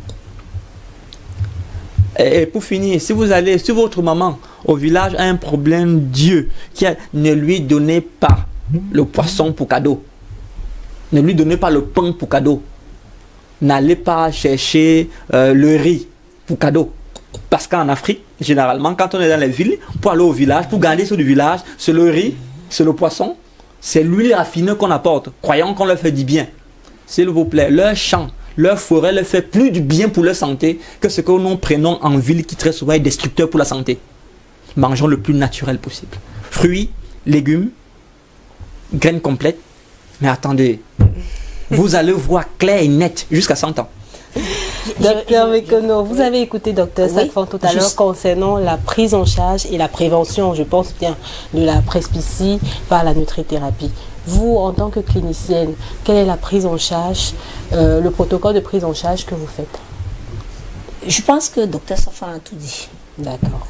Et pour finir, si vous allez, si votre maman au village a un problème, Dieu, ne lui donnez pas le poisson pour cadeau. Ne lui donnez pas le pain pour cadeau. N'allez pas chercher le riz pour cadeau. Parce qu'en Afrique, généralement, quand on est dans les villes, pour aller au village, pour garder sur le village, c'est le riz, c'est le poisson, c'est l'huile raffinée qu'on apporte, croyant qu'on leur fait du bien. S'il vous plaît, leur champ, leur forêt leur fait plus du bien pour leur santé que ce que nous prenons en ville qui très souvent est destructeur pour la santé. Mangeons le plus naturel possible. Fruits, légumes, graines complètes. Mais attendez, vous allez voir clair et net jusqu'à 100 ans. Docteur Mekono, vous avez écouté Docteur Sakfan tout à l'heure concernant la prise en charge et la prévention, je pense bien, de la presbytie par la nutrithérapie. Vous, en tant que clinicienne, quelle est la prise en charge, le protocole de prise en charge que vous faites? Je pense que Docteur Sakfan a tout dit. D'accord.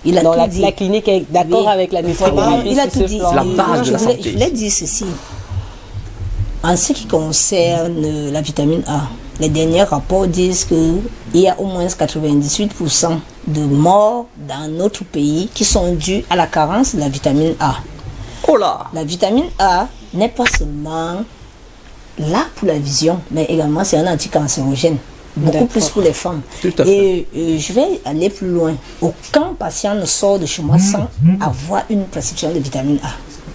Il a Donc, tout dit. la clinique est d'accord Oui. avec la Vraiment, nutrithérapie. il a sur tout ce dit. plan. C'est la base de la santé. Je voulais dire ceci. En ce qui concerne la vitamine A, les derniers rapports disent qu'il y a au moins 98% de morts dans notre pays qui sont dues à la carence de la vitamine A. Oh là! La vitamine A n'est pas seulement là pour la vision, mais également c'est un anticancérogène. Beaucoup plus pour les femmes. Tout à fait. Et je vais aller plus loin. Aucun patient ne sort de chez moi sans avoir une prescription de vitamine A.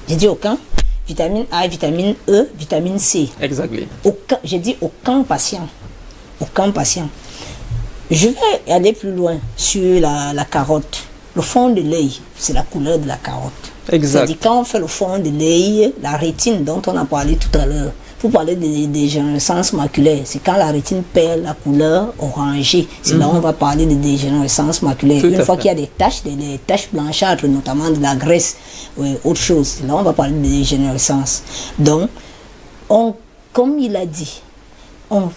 J'ai dit aucun. Vitamine A, vitamine E, vitamine C. Exactly. J'ai dit aucun patient. Aucun patient. Je vais aller plus loin sur la carotte. Le fond de l'œil, c'est la couleur de la carotte. Exact. C'est-à-dire quand on fait le fond de l'œil, la rétine dont on a parlé tout à l'heure, pour parler des dégénérescences maculaires, c'est quand la rétine perd la couleur orangée. C'est là où on va parler de dégénérescence maculaire. Tout Une à fois fait. qu'il y a des taches blanchâtres, notamment de la graisse, ou autre chose, c'est là où on va parler de dégénérescence. Donc, comme il a dit,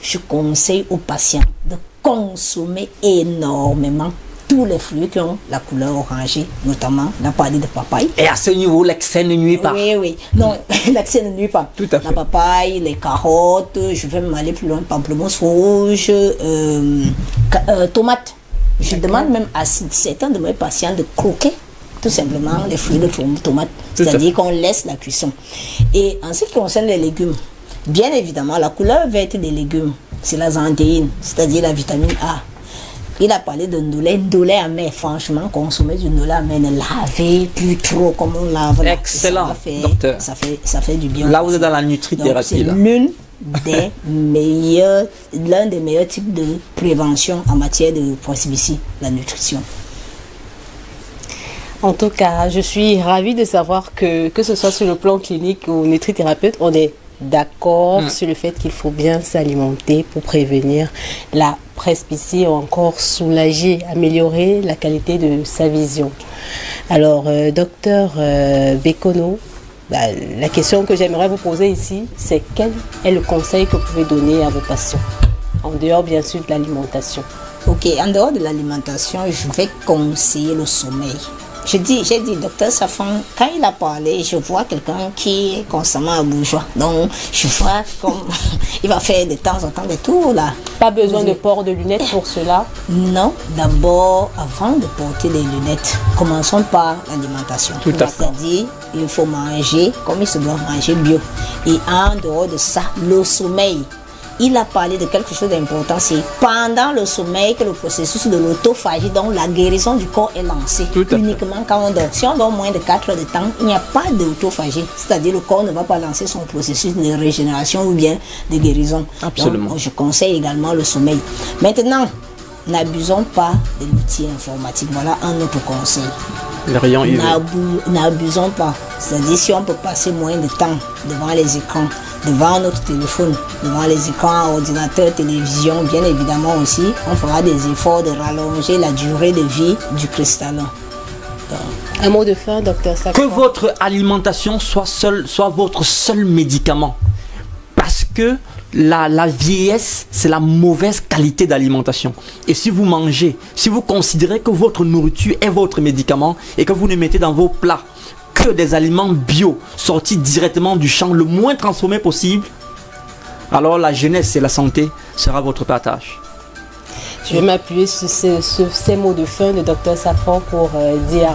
je conseille aux patients de consommer énormément tous les fruits qui ont la couleur orangée, notamment, on a parlé de papaye. Et à ce niveau, l'excès ne nuit pas. Oui, oui. Non, l'accès ne nuit pas. Tout à fait. La papaye, les carottes, je vais m'aller plus loin, pamplemousse rouge, tomates. Je demande même à certains de mes patients de croquer tout simplement les fruits de tomates. Tout à C'est-à-dire qu'on laisse la cuisson. Et en ce qui concerne les légumes, bien évidemment, la couleur verte des légumes, c'est la xanthéine, c'est-à-dire la vitamine A. Il a parlé de ndolé amer. Franchement, consommer du ndolé amer, ne lavez plus trop comme on lave. Là. Excellent, Ça fait, docteur. Ça fait du bien. Là, vous êtes dans la Donc, nutrithérapie. c'est Là. l'un des meilleurs types de prévention en matière de presbytie, la nutrition. En tout cas, je suis ravie de savoir que ce soit sur le plan clinique ou nutrithérapeute, on est d'accord sur le fait qu'il faut bien s'alimenter pour prévenir la presbytie ou encore soulager, améliorer la qualité de sa vision. Alors, docteur Bekono, la question que j'aimerais vous poser ici, c'est quel est le conseil que vous pouvez donner à vos patients, en dehors bien sûr de l'alimentation? Ok, en dehors de l'alimentation, je vais conseiller le sommeil. J'ai dit, docteur Safan, quand il a parlé, je vois quelqu'un qui est constamment bourgeois. Donc, je vois comme il va faire de temps en temps des tours là. Pas besoin de port de lunettes pour cela? Non, d'abord, avant de porter les lunettes, commençons par l'alimentation. Tout à fait. C'est-à-dire, il faut manger comme il se doit manger bio. Et en dehors de ça, le sommeil. Il a parlé de quelque chose d'important, c'est pendant le sommeil que le processus de l'autophagie, donc la guérison du corps est lancée. Tout à fait. Uniquement quand on dort. Si on dort moins de 4 heures de temps, il n'y a pas d'autophagie. C'est-à-dire le corps ne va pas lancer son processus de régénération ou bien de guérison. Absolument. Donc, je conseille également le sommeil. Maintenant, n'abusons pas de l'outil informatique. Voilà un autre conseil. Le rayon UV. N'abusons pas. C'est-à-dire si on peut passer moins de temps devant les écrans, devant notre téléphone, devant les écrans, ordinateur, télévision, bien évidemment aussi, on fera des efforts de rallonger la durée de vie du cristallin. Un mot de fin, docteur Safan. Que votre alimentation soit votre seul médicament. Parce que la vieillesse, c'est la mauvaise qualité d'alimentation. Et si vous mangez, si vous considérez que votre nourriture est votre médicament et que vous ne mettez dans vos plats que des aliments bio, sortis directement du champ, le moins transformé possible, alors la jeunesse et la santé sera votre partage. Je vais m'appuyer sur ces mots de fin de Dr Safan pour dire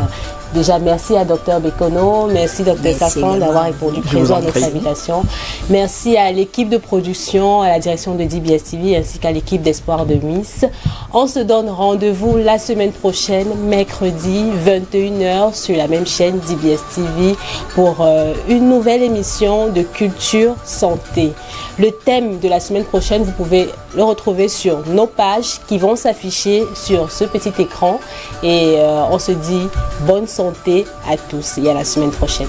déjà merci à Dr Bekono, merci Dr Safan d'avoir répondu présent à notre invitation. Merci à l'équipe de production, à la direction de DBS TV ainsi qu'à l'équipe d'Espoir de Miss. On se donne rendez-vous la semaine prochaine, mercredi 21h sur la même chaîne DBS TV pour une nouvelle émission de Culture Santé. Le thème de la semaine prochaine, vous pouvez le retrouver sur nos pages qui vont s'afficher sur ce petit écran et on se dit bonne santé à tous et à la semaine prochaine.